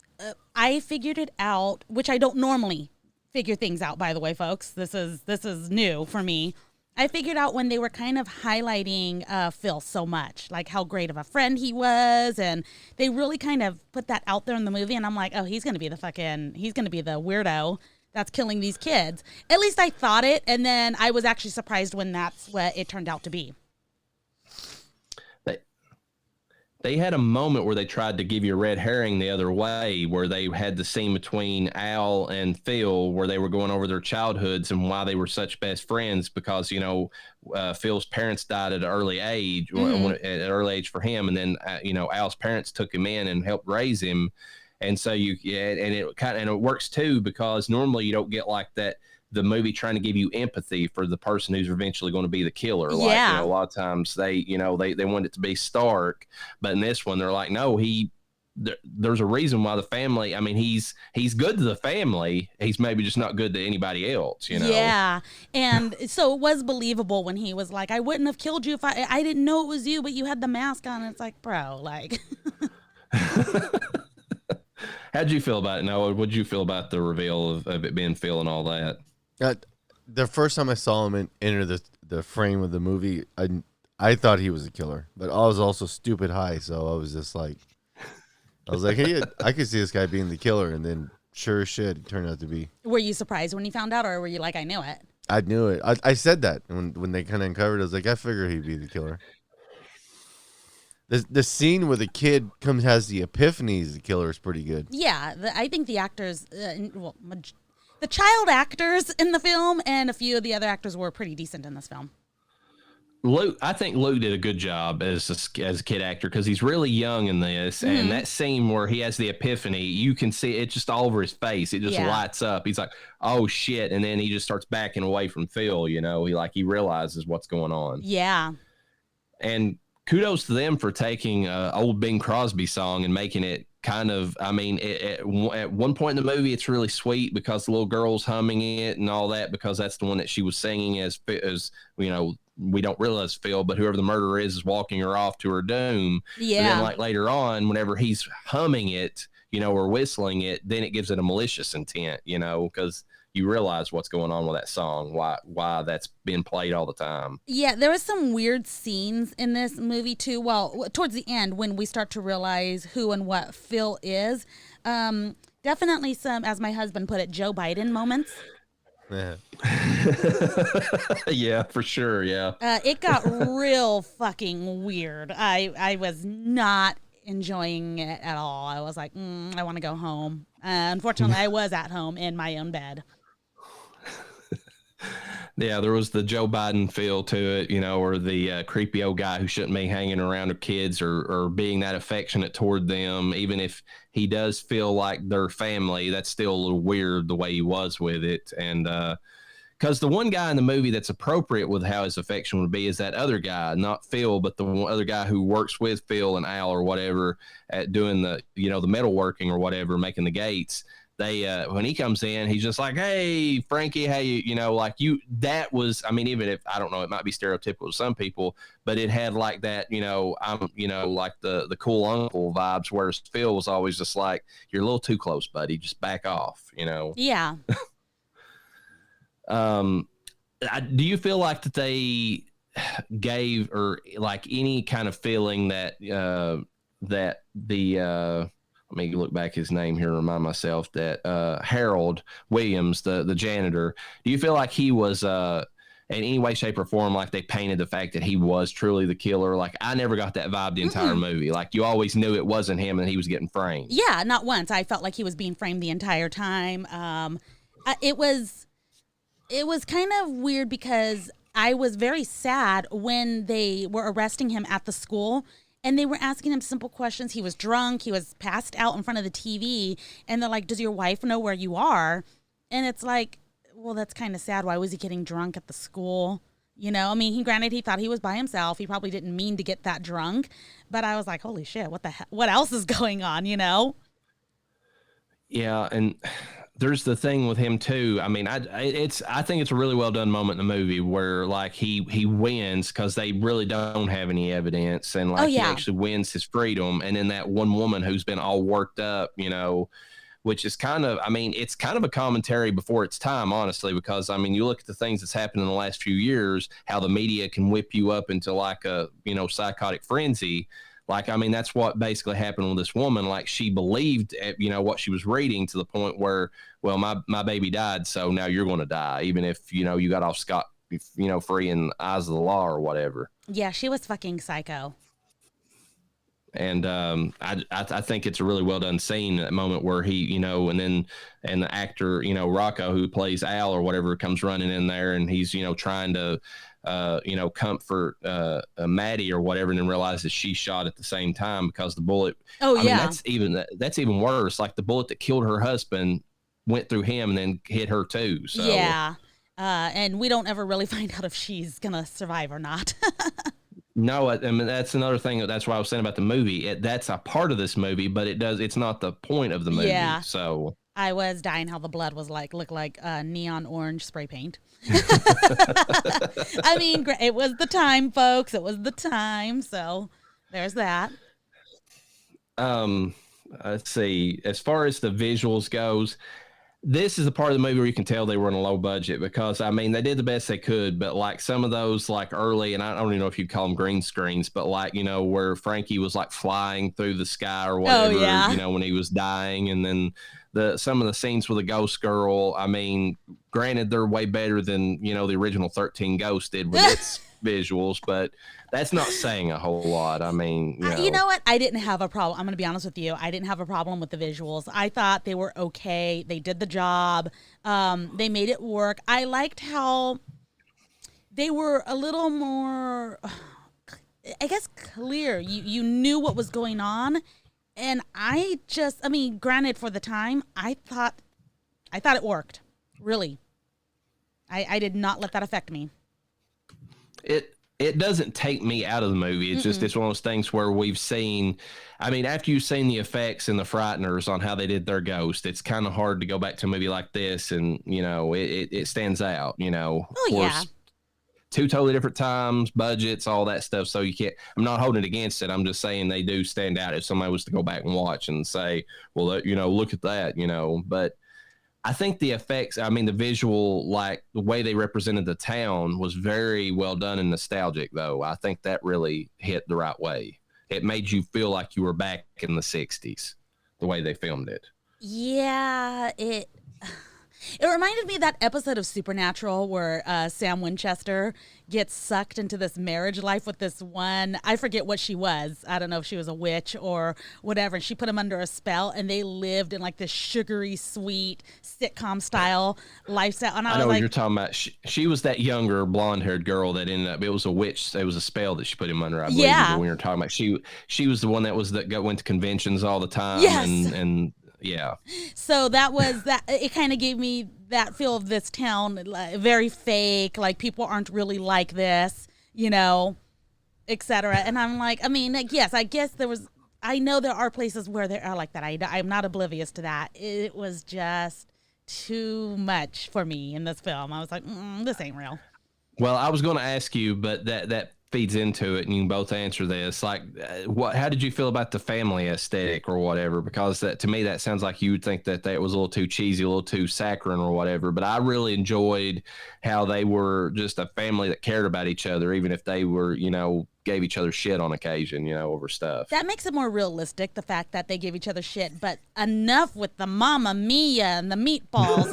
I figured it out, which I don't normally figure things out, by the way, folks. This is new for me. I figured out when they were kind of highlighting Phil so much, like how great of a friend he was, and they really kind of put that out there in the movie, and I'm like, oh, he's going to be the weirdo that's killing these kids. At least I thought it, and then I was actually surprised when that's what it turned out to be. They had a moment where they tried to give you a red herring the other way, where they had the scene between Al and Phil where they were going over their childhoods and why they were such best friends because, you know, Phil's parents died at an early age, at an early age for him. And then, you know, Al's parents took him in and helped raise him. And so it works too, because normally you don't get like that, the movie trying to give you empathy for the person who's eventually going to be the killer. Like, you know, a lot of times they want it to be Stark, but in this one, they're like, no, there's a reason why the family, I mean, he's good to the family. He's maybe just not good to anybody else, you know? Yeah. And so it was believable when he was like, I wouldn't have killed you if I didn't know it was you, but you had the mask on. It's like, bro, like. How'd you feel about it, Noah? What'd you feel about the reveal of it being Phil and all that? The first time I saw him enter the frame of the movie, I thought he was a killer, but I was also stupid high, so I was just like, hey, I could see this guy being the killer, and then sure as shit, it turned out to be. Were you surprised when you found out, or were you like, I knew it? I knew it. I said that when they kind of uncovered it. I was like, I figured he'd be the killer. The scene where the kid has the epiphany as the killer is pretty good. Yeah, I think the actors, the child actors in the film and a few of the other actors were pretty decent in this film. I think Luke did a good job as a kid actor because he's really young in this. And that scene where he has the epiphany, you can see it just all over his face. It just lights up. He's like, oh, shit. And then he just starts backing away from Phil, you know. He realizes what's going on. Yeah. And kudos to them for taking old Bing Crosby song and making it kind of, I mean, at one point in the movie, it's really sweet because the little girl's humming it and all that, because that's the one that she was singing as you know, we don't realize Phil, but whoever the murderer is walking her off to her doom. Yeah. But then like later on, whenever he's humming it, you know, or whistling it, then it gives it a malicious intent, you know, because you realize what's going on with that song, why that's been played all the time. Yeah, there was some weird scenes in this movie too. Well, towards the end when we start to realize who and what Phil is. Definitely some, as my husband put it, Joe Biden moments. Yeah. Yeah, for sure. Yeah. It got real fucking weird. I was not enjoying it at all. I was like, I want to go home. Unfortunately, I was at home in my own bed. Yeah, there was the Joe Biden feel to it, or the creepy old guy who shouldn't be hanging around with kids or being that affectionate toward them. Even if he does feel like their family, that's still a little weird the way he was with it. And because the one guy in the movie that's appropriate with how his affection would be is that other guy, not Phil, but the other guy who works with Phil and Al or whatever at doing the, the metalworking or whatever, making the gates. They when he comes in, he's just like, "Hey, Frankie, hey, that was, I mean, even if I don't know, it might be stereotypical to some people, but it had like that, I'm, like the cool uncle vibes, whereas Phil was always just like, you're a little too close, buddy, just back off, Yeah. Do you feel like that they gave or like any kind of feeling that that the let me look back his name here and remind myself that Harold Williams, the janitor, do you feel like he was in any way, shape, or form like they painted the fact that he was truly the killer? Like, I never got that vibe the entire movie. Like, you always knew it wasn't him and he was getting framed. Yeah, not once. I felt like he was being framed the entire time. It was kind of weird because I was very sad when they were arresting him at the school. And they were asking him simple questions. He was drunk. He was passed out in front of the TV. And they're like, does your wife know where you are? And it's like, well, that's kind of sad. Why was he getting drunk at the school? I mean, granted, he thought he was by himself. He probably didn't mean to get that drunk. But I was like, holy shit, what the hell? What else is going on, Yeah, and there's the thing with him too. I mean, I think it's a really well done moment in the movie where like he wins because they really don't have any evidence, and like he actually wins his freedom. And then that one woman who's been all worked up, which is kind of, I mean, it's kind of a commentary before its time, honestly, because I mean, you look at the things that's happened in the last few years, how the media can whip you up into like a psychotic frenzy. Like, I mean, that's what basically happened with this woman. Like, she believed, what she was reading to the point where, well, my baby died, so now you're going to die, even if, you got off scot, free in the eyes of the law or whatever. Yeah, she was fucking psycho. And I think it's a really well done scene, that moment where he, and the actor, Rocco, who plays Al or whatever, comes running in there and he's, trying to, comfort Maddie or whatever, and then realizes she's shot at the same time because the bullet. Oh, I mean, that's even worse. Like, the bullet that killed her husband went through him and then hit her too. So yeah, and we don't ever really find out if she's gonna survive or not. No, I mean, that's another thing. That's what I was saying about the movie. That's a part of this movie, but it's not the point of the movie. Yeah. So I was dying how the blood was looked like neon orange spray paint. I mean, it was the time, folks. It was the time. So there's that. Let's see. As far as the visuals goes, this is the part of the movie where you can tell they were on a low budget because, I mean, they did the best they could, but like some of those like early, and I don't even know if you'd call them green screens, but like, where Frankie was like flying through the sky or whatever, when he was dying. And then some of the scenes with the ghost girl, I mean, granted, they're way better than, the original 13 Ghosts did with its visuals, but that's not saying a whole lot. I mean, you know what? I didn't have a problem. I'm going to be honest with you. I didn't have a problem with the visuals. I thought they were okay. They did the job. They made it work. I liked how they were a little more, I guess, clear. You knew what was going on. And I mean, granted, for the time, I thought it worked. Really. I did not let that affect me. It doesn't take me out of the movie. It's just, it's one of those things where we've seen, I mean, after you've seen the effects and the Frighteners on how they did their ghost, it's kind of hard to go back to a movie like this and, it stands out, Oh, yeah. Two totally different times, budgets, all that stuff. So you can't, I'm not holding it against it. I'm just saying they do stand out if somebody was to go back and watch and say, well, look at that, but I think the effects, I mean, the visual, like the way they represented the town was very well done and nostalgic, though. I think that really hit the right way. It made you feel like you were back in the 60s, the way they filmed it. Yeah, it reminded me of that episode of Supernatural where Sam Winchester gets sucked into this marriage life with this one, I forget what she was. I don't know if she was a witch or whatever. And she put him under a spell, and they lived in like this sugary, sweet sitcom style lifestyle. And I know what you're talking about. She was that younger blonde-haired girl that ended up, it was a witch. It was a spell that she put him under, I believe. Yeah. When you're talking about, she was the one that went to conventions all the time. Yes. And yeah. So that was that. It kind of gave me that feel of this town, like, very fake. Like people aren't really like this, etc. And I'm like, I mean, like, yes, I guess I know there are places where there are like that. I'm not oblivious to that. It was just too much for me in this film. I was like, this ain't real. Well, I was going to ask you, but that feeds into it, and you can both answer this. Like, how did you feel about the family aesthetic or whatever? Because to me, that sounds like you would think that was a little too cheesy, a little too saccharine or whatever. But I really enjoyed how they were just a family that cared about each other, even if they were, gave each other shit on occasion, over stuff. That makes it more realistic, the fact that they give each other shit, but enough with the Mamma Mia and the meatballs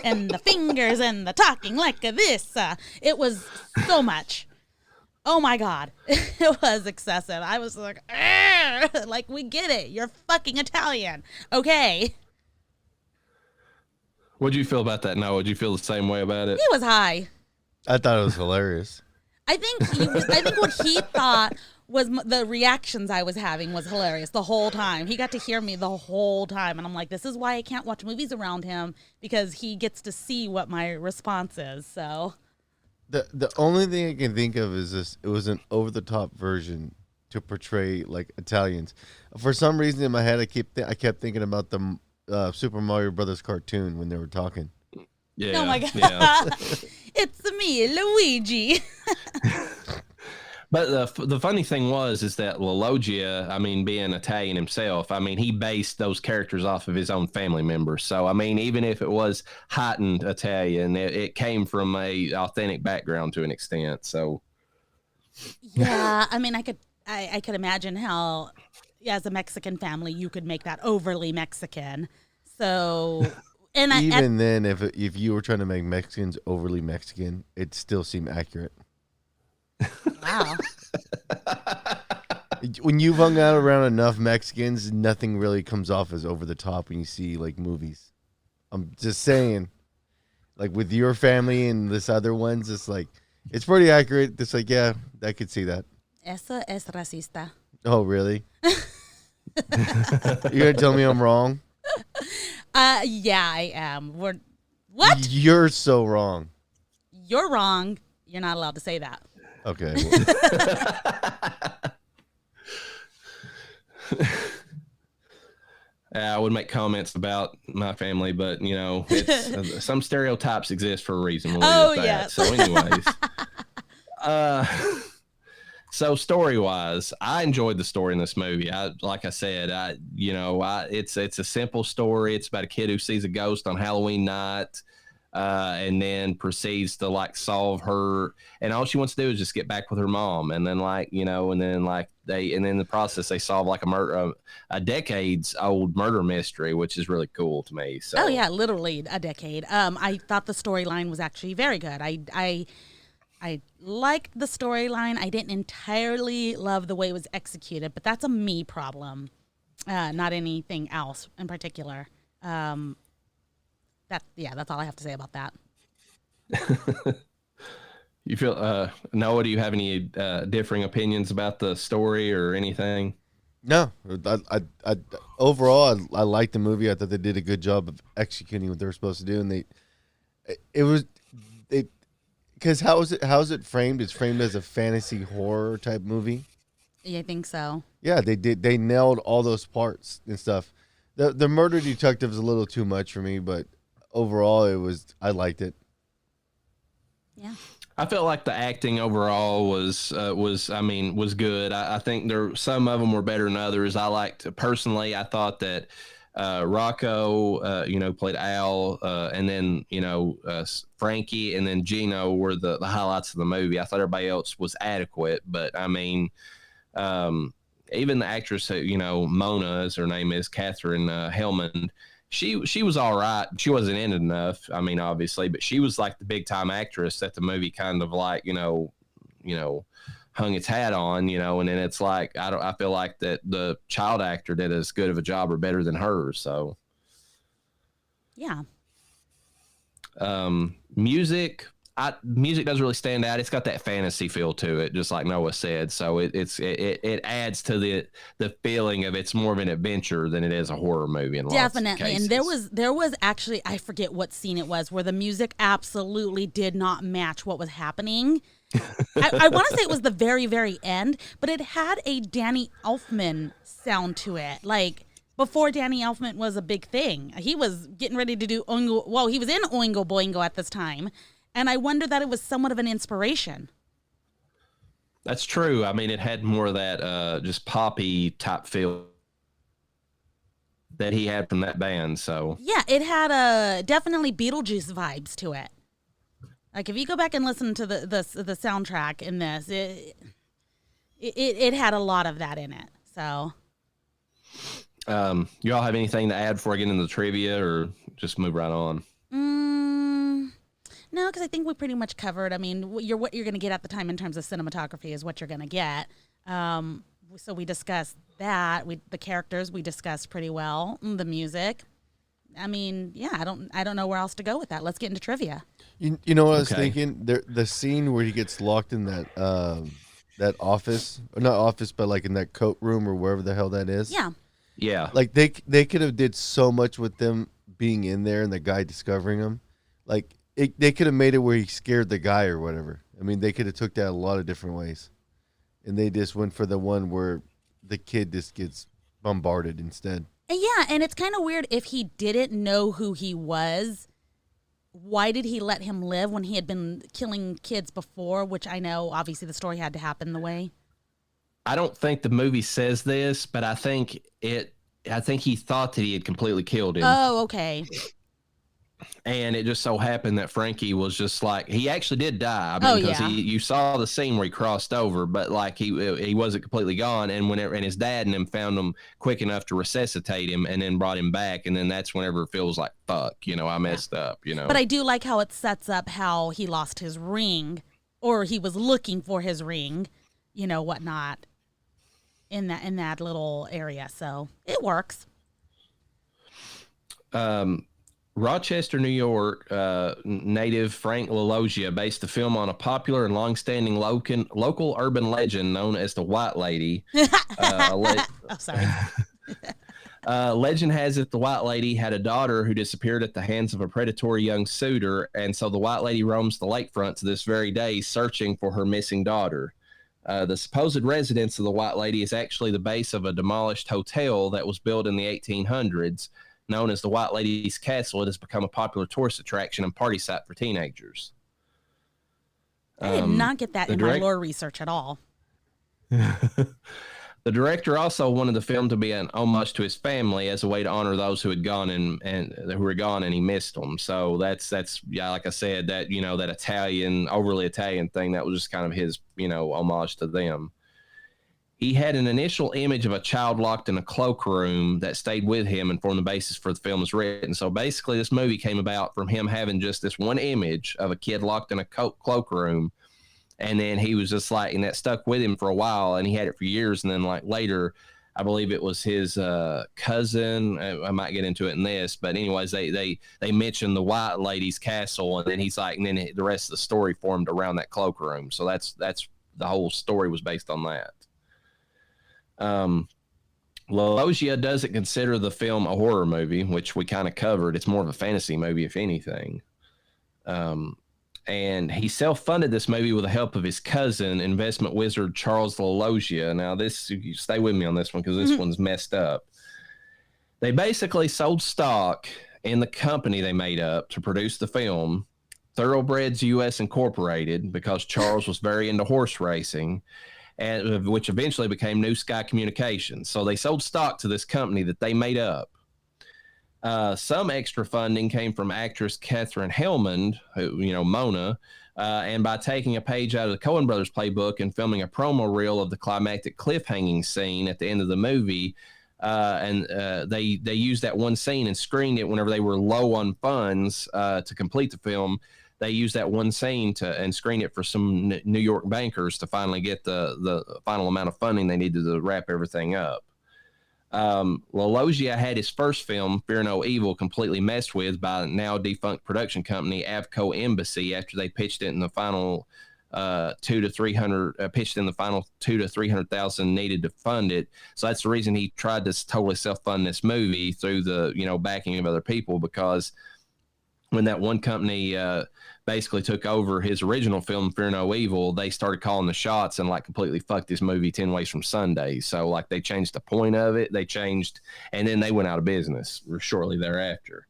and the fingers and the talking like this. It was so much. Oh my God. It was excessive. I was like, like, we get it. You're fucking Italian. Okay. What'd you feel about that, Noah? Did you feel the same way about it? He was high. I thought it was hilarious. I think what he thought was the reactions I was having was hilarious the whole time. He got to hear me the whole time. And I'm like, this is why I can't watch movies around him, because he gets to see what my response is. So the only thing I can think of is this: it was an over-the-top version to portray like Italians. For some reason in my head, I kept thinking about the Super Mario Brothers cartoon when they were talking. Yeah. Oh my God. Yeah. It's me, Luigi. But the funny thing is that La Loggia, I mean, being Italian himself, I mean, he based those characters off of his own family members. So, I mean, even if it was heightened Italian, it came from a authentic background to an extent. So, yeah, I mean, I could imagine how, as a Mexican family, you could make that overly Mexican. So, and then, if you were trying to make Mexicans overly Mexican, it still seemed accurate. Wow. When you've hung out around enough Mexicans, nothing really comes off as over the top when you see like movies. I'm just saying, like with your family and this other ones, it's like it's pretty accurate. It's like, yeah, I could see that. Eso es racista. Oh, really? You're gonna tell me I'm wrong? Yeah, I am. What? You're so wrong. You're wrong. You're not allowed to say that. Okay. I would make comments about my family, but it's, some stereotypes exist for a reason. Oh, yeah. So, anyways, so story-wise, I enjoyed the story in this movie. Like I said, it's a simple story. It's about a kid who sees a ghost on Halloween night. And then proceeds to like solve her, and all she wants to do is just get back with her mom. And then in the process they solve like a decades old murder mystery, which is really cool to me. So oh yeah, literally a decade. I thought the storyline was actually very good. I liked the storyline. I didn't entirely love the way it was executed, but that's a me problem, not anything else in particular. That's all I have to say about that. You feel, Noah, do you have any differing opinions about the story or anything? No, I overall I liked the movie. I thought they did a good job of executing what they were supposed to do, and because how is it framed? It's framed as a fantasy horror type movie. Yeah, I think so. Yeah, they did. They nailed all those parts and stuff. The murder detective is a little too much for me, but overall, I liked it. Yeah. I felt like the acting overall was good. I think some of them were better than others. I thought that Rocco, played Al, and then, Frankie and then Gino were the highlights of the movie. I thought everybody else was adequate, but I mean, even the actress, Mona, as her name is, Catherine Hellman, she was all right. She wasn't in it enough, I mean, obviously, but she was like the big time actress that the movie kind of like, hung its hat on, and then it's like I feel like that the child actor did as good of a job or better than her. So yeah. Music doesn't really stand out. It's got that fantasy feel to it, just like Noah said. So it adds to the feeling of it's more of an adventure than it is a horror movie. In Definitely. Lots of cases. And there was actually, I forget what scene it was, where the music absolutely did not match what was happening. I want to say it was the very, very end, but it had a Danny Elfman sound to it. Like, before Danny Elfman was a big thing. He was getting ready to do Oingo. Well, he was in Oingo Boingo at this time. And I wonder that it was somewhat of an inspiration. That's true. I mean, it had more of that just poppy type feel that he had from that band. So yeah, it had definitely Beetlejuice vibes to it. Like, if you go back and listen to the soundtrack in this, it had a lot of that in it. So, you all have anything to add before I get into the trivia, or just move right on? No, because I think we pretty much covered. I mean, what you're going to get at the time in terms of cinematography is what you're going to get. So we discussed that. The characters we discussed pretty well. The music. I mean, yeah, I don't know where else to go with that. Let's get into trivia. You know what I was thinking? The scene where he gets locked in that office, or not office, but like in that coat room or wherever the hell that is. Yeah. Yeah. Like they could have did so much with them being in there and the guy discovering them. Like they could have made it where he scared the guy or whatever. I mean, they could have took that a lot of different ways, and they just went for the one where the kid just gets bombarded instead. Yeah, and it's kind of weird if he didn't know who he was. Why did he let him live when he had been killing kids before? Which I know, obviously, the story had to happen the way. I don't think the movie says this, but I think he thought that he had completely killed him. Oh, okay. And it just so happened that Frankie was just like, he actually did die. I mean, because you saw the scene where he crossed over, but like he wasn't completely gone. And and his dad and him found him quick enough to resuscitate him and then brought him back. And then that's whenever it feels like, fuck, I messed up, But I do like how it sets up how he lost his ring, or he was looking for his ring, whatnot, in that little area. So it works. Rochester, New York, native Frank LaLoggia based the film on a popular and long-standing local urban legend known as the White Lady. Sorry. Legend has it the White Lady had a daughter who disappeared at the hands of a predatory young suitor, and so the White Lady roams the lakefront to this very day searching for her missing daughter. The supposed residence of the White Lady is actually the base of a demolished hotel that was built in the 1800s. Known as the White Lady's Castle, it has become a popular tourist attraction and party site for teenagers. I did not get that in my lore research at all. The director also wanted the film to be an homage to his family as a way to honor those who had gone and who were gone, and he missed them. So that's like I said, that that Italian, overly Italian thing, that was just kind of his homage to them. He had an initial image of a child locked in a cloakroom that stayed with him and formed the basis for the film was written. So basically, this movie came about from him having just this one image of a kid locked in a cloakroom. And then he was just like, and that stuck with him for a while, and he had it for years. And then like later, I believe it was his cousin. I might get into it in this, but anyways, they mentioned the White Lady's Castle, and then he's like, and then the rest of the story formed around that cloakroom. So that's the whole story was based on that. LaLoggia doesn't consider the film a horror movie, which we kind of covered. It's more of a fantasy movie, if anything. And he self-funded this movie with the help of his cousin, investment wizard Charles LaLoggia. Now, you stay with me on this one because this one's messed up. They basically sold stock in the company they made up to produce the film, Thoroughbreds US Incorporated, because Charles was very into horse racing, and which eventually became New Sky Communications. So they sold stock to this company that they made up. Some extra funding came from actress Katherine Hellman, who, Mona, and by taking a page out of the Coen Brothers playbook and filming a promo reel of the climactic cliffhanging scene at the end of the movie. They used that one scene and screened it whenever they were low on funds to complete the film. They used that one scene and screen it for some New York bankers to finally get the final amount of funding they needed to wrap everything up. LaLoggia had his first film, Fear No Evil, completely messed with by now defunct production company Avco Embassy after they pitched it in the final pitched in the final $200,000 to $300,000 needed to fund it. So that's the reason he tried to totally self-fund this movie through the backing of other people, because when that one company basically took over his original film, Fear No Evil, they started calling the shots and completely fucked this movie 10 Ways from Sunday. So they changed the point of it. And then they went out of business shortly thereafter.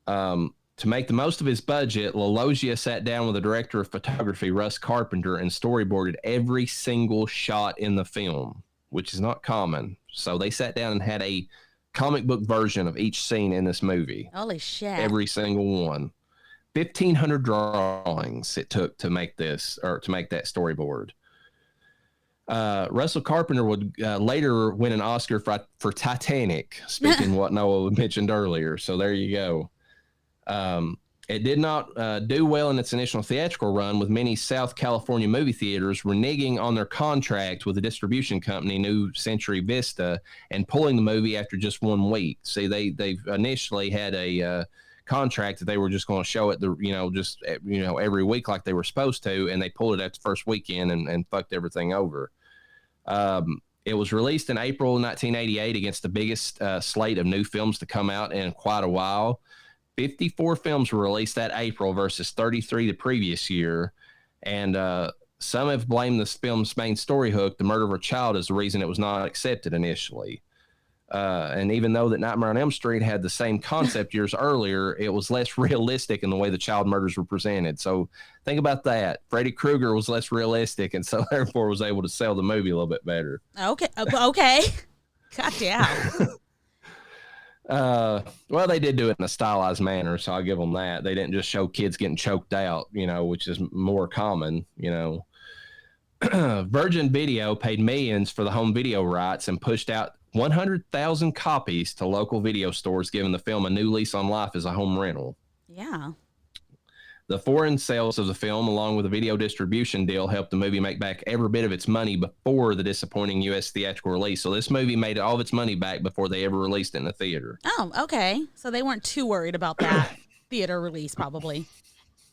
To make the most of his budget, LaLoggia sat down with the director of photography, Russ Carpenter, and storyboarded every single shot in the film, which is not common. So they sat down and had a comic book version of each scene in this movie. Holy shit. Every single one. 1,500 drawings it took to make that storyboard. Russell Carpenter would later win an Oscar for Titanic, speaking what Noah mentioned earlier. So there you go. It did not do well in its initial theatrical run, with many South California movie theaters reneging on their contract with the distribution company New Century Vista and pulling the movie after just 1 week. See, they initially had a contract that they were just going to show it every week like they were supposed to, and they pulled it at the first weekend and fucked everything over. It was released in April 1988 against the biggest slate of new films to come out in quite a while. 54 films were released that April versus 33 the previous year. And some have blamed this film's main story hook, the murder of a child, as the reason it was not accepted initially. And even though that Nightmare on Elm Street had the same concept years earlier, it was less realistic in the way the child murders were presented. So think about that. Freddy Krueger was less realistic, and so therefore was able to sell the movie a little bit better. Okay. God damn. Well, they did do it in a stylized manner, so I'll give them that. They didn't just show kids getting choked out, which is more common, Virgin Video paid millions for the home video rights and pushed out 100,000 copies to local video stores, giving the film a new lease on life as a home rental. Yeah. The foreign sales of the film, along with a video distribution deal, helped the movie make back every bit of its money before the disappointing U.S. theatrical release. So this movie made all of its money back before they ever released it in the theater. Oh, okay. So they weren't too worried about that theater release, probably.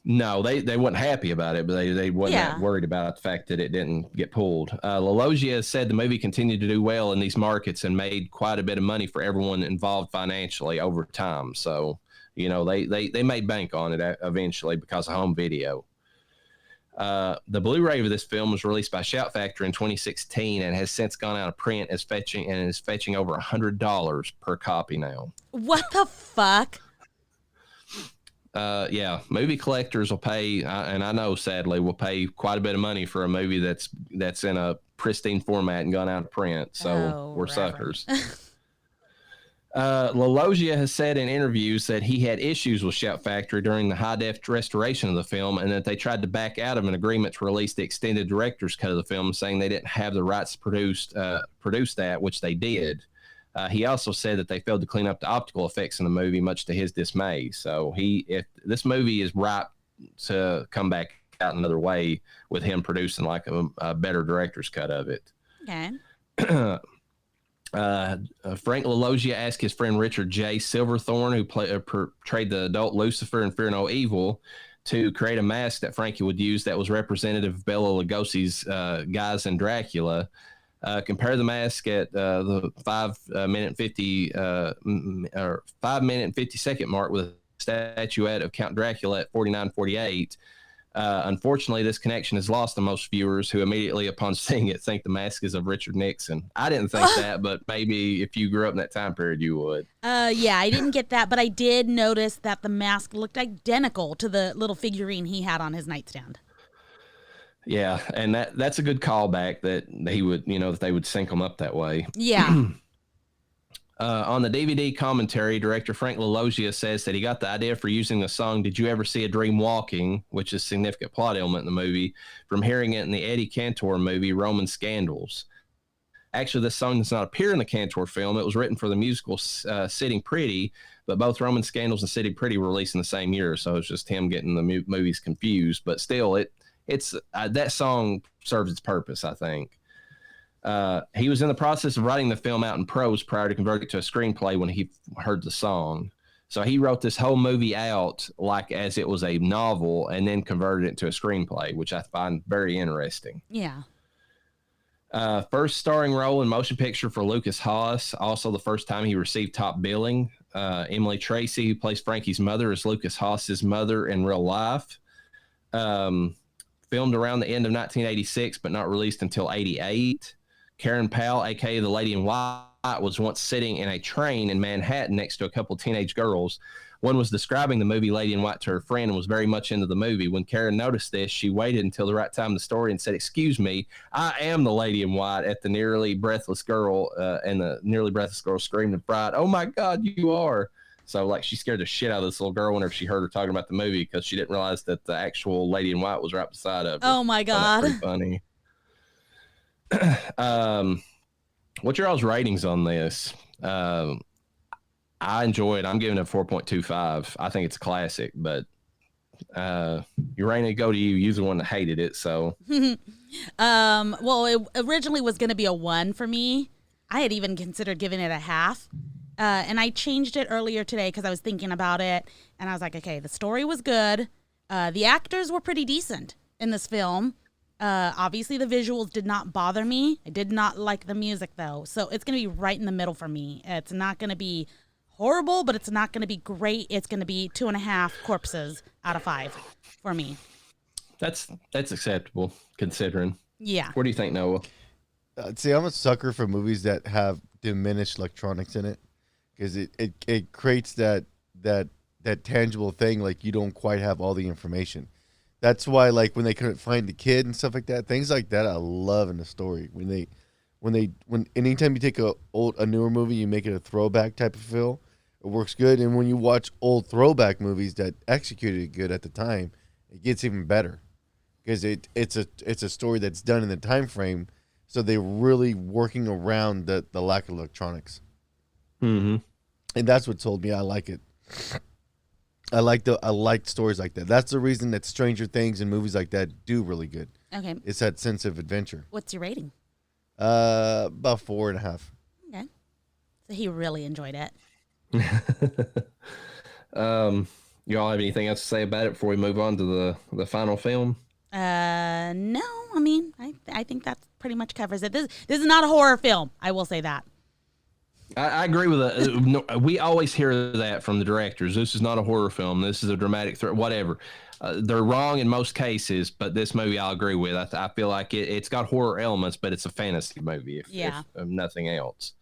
No, they weren't happy about it, but they wasn't that worried about the fact that it didn't get pulled. LaLoggia said the movie continued to do well in these markets and made quite a bit of money for everyone involved financially over time. So, they made bank on it eventually because of home video. The Blu-ray of this film was released by Shout Factory in 2016 and has since gone out of print is fetching over $100 per copy now. What the fuck? Movie collectors will pay, and I know sadly will pay quite a bit of money for a movie that's in a pristine format and gone out of print. So we're Reverend. suckers. LaLoggia has said in interviews that he had issues with Shout Factory during the high-def restoration of the film, and that they tried to back out of an agreement to release the extended director's cut of the film, saying they didn't have the rights to produce that, which they did. He also said that they failed to clean up the optical effects in the movie, much to his dismay. So if this movie is ripe to come back out another way with him producing a better director's cut of it. Okay. Frank LaLoggia asked his friend Richard J. Silverthorne, who portrayed the adult Lucifer in Fear No Evil, to create a mask that Frankie would use that was representative of Bela Lugosi's guys in Dracula. Compare the mask at the 5 minute 50 second mark with a statuette of Count Dracula at 49:48. Unfortunately, this connection is lost on most viewers, who immediately upon seeing it think the mask is of Richard Nixon. I didn't think that, but maybe if you grew up in that time period, you would. Yeah, I didn't get that, but I did notice that the mask looked identical to the little figurine he had on his nightstand. Yeah, and that's a good callback that he would, that they would sync them up that way. Yeah. On the DVD commentary, director Frank LaLoggia says that he got the idea for using the song "Did You Ever See a Dream Walking," which is a significant plot element in the movie, from hearing it in the Eddie Cantor movie Roman Scandals. Actually, this song does not appear in the Cantor film. It was written for the musical Sitting Pretty, but both Roman Scandals and Sitting Pretty were released in the same year, so it's just him getting the movies confused. But still, it's that song serves its purpose, I think. He was in the process of writing the film out in prose prior to converting it to a screenplay when he heard the song. So he wrote this whole movie out like as it was a novel and then converted it to a screenplay, which I find very interesting. Yeah. First starring role in motion picture for Lucas Haas. Also the first time he received top billing. Emily Tracy, who plays Frankie's mother, is Lucas Haas's mother in real life. Filmed around the end of 1986, but not released until 88. Karen Powell, a.k.a. the Lady in White, was once sitting in a train in Manhattan next to a couple teenage girls. One was describing the movie Lady in White to her friend and was very much into the movie. When Karen noticed this, she waited until the right time in the story and said, "Excuse me, I am the Lady in White," at the nearly breathless girl, and the nearly breathless girl screamed in fright, "Oh my God, you are." So, like, she scared the shit out of this little girl whenever she heard her talking about the movie because she didn't realize that the actual Lady in White was right beside her. Oh my God. Pretty funny. What's your all's ratings on this? I enjoy it. I'm giving it a 4.25. I think it's a classic, but Llareyna, go to you. You're the one that hated it, so. Well, it originally was going to be a 1 for me. I had even considered giving it a half. And I changed it earlier today because I was thinking about it, and I was like, okay, the story was good. The actors were pretty decent in this film. Obviously, the visuals did not bother me. I did not like the music, though. So it's going to be right in the middle for me. It's not going to be horrible, but it's not going to be great. It's going to be 2.5 corpses out of 5 for me. That's acceptable, considering. Yeah. What do you think, Noah? See, I'm a sucker for movies that have diminished electronics in it because it creates that tangible thing, like you don't quite have all the information. That's why, like, when they couldn't find the kid and stuff like that, things like that I love in the story. When anytime you take a newer movie, you make it a throwback type of feel, it works good. And when you watch old throwback movies that executed it good at the time, it gets even better because it's a story that's done in the time frame, so they're really working around the lack of electronics. Mm-hmm. And that's what told me I like it. I like stories like that. That's the reason that Stranger Things and movies like that do really good. Okay. It's that sense of adventure. What's your rating? About 4.5. Okay. So he really enjoyed it. You all have anything else to say about it before we move on to the final film? No. I mean, I think that pretty much covers it. This is not a horror film. I will say that. I agree with that. No, we always hear that from the directors. This is not a horror film. This is a dramatic threat, whatever. They're wrong in most cases, but this movie I'll agree with. I feel like it's got horror elements, but it's a fantasy movie, if nothing else.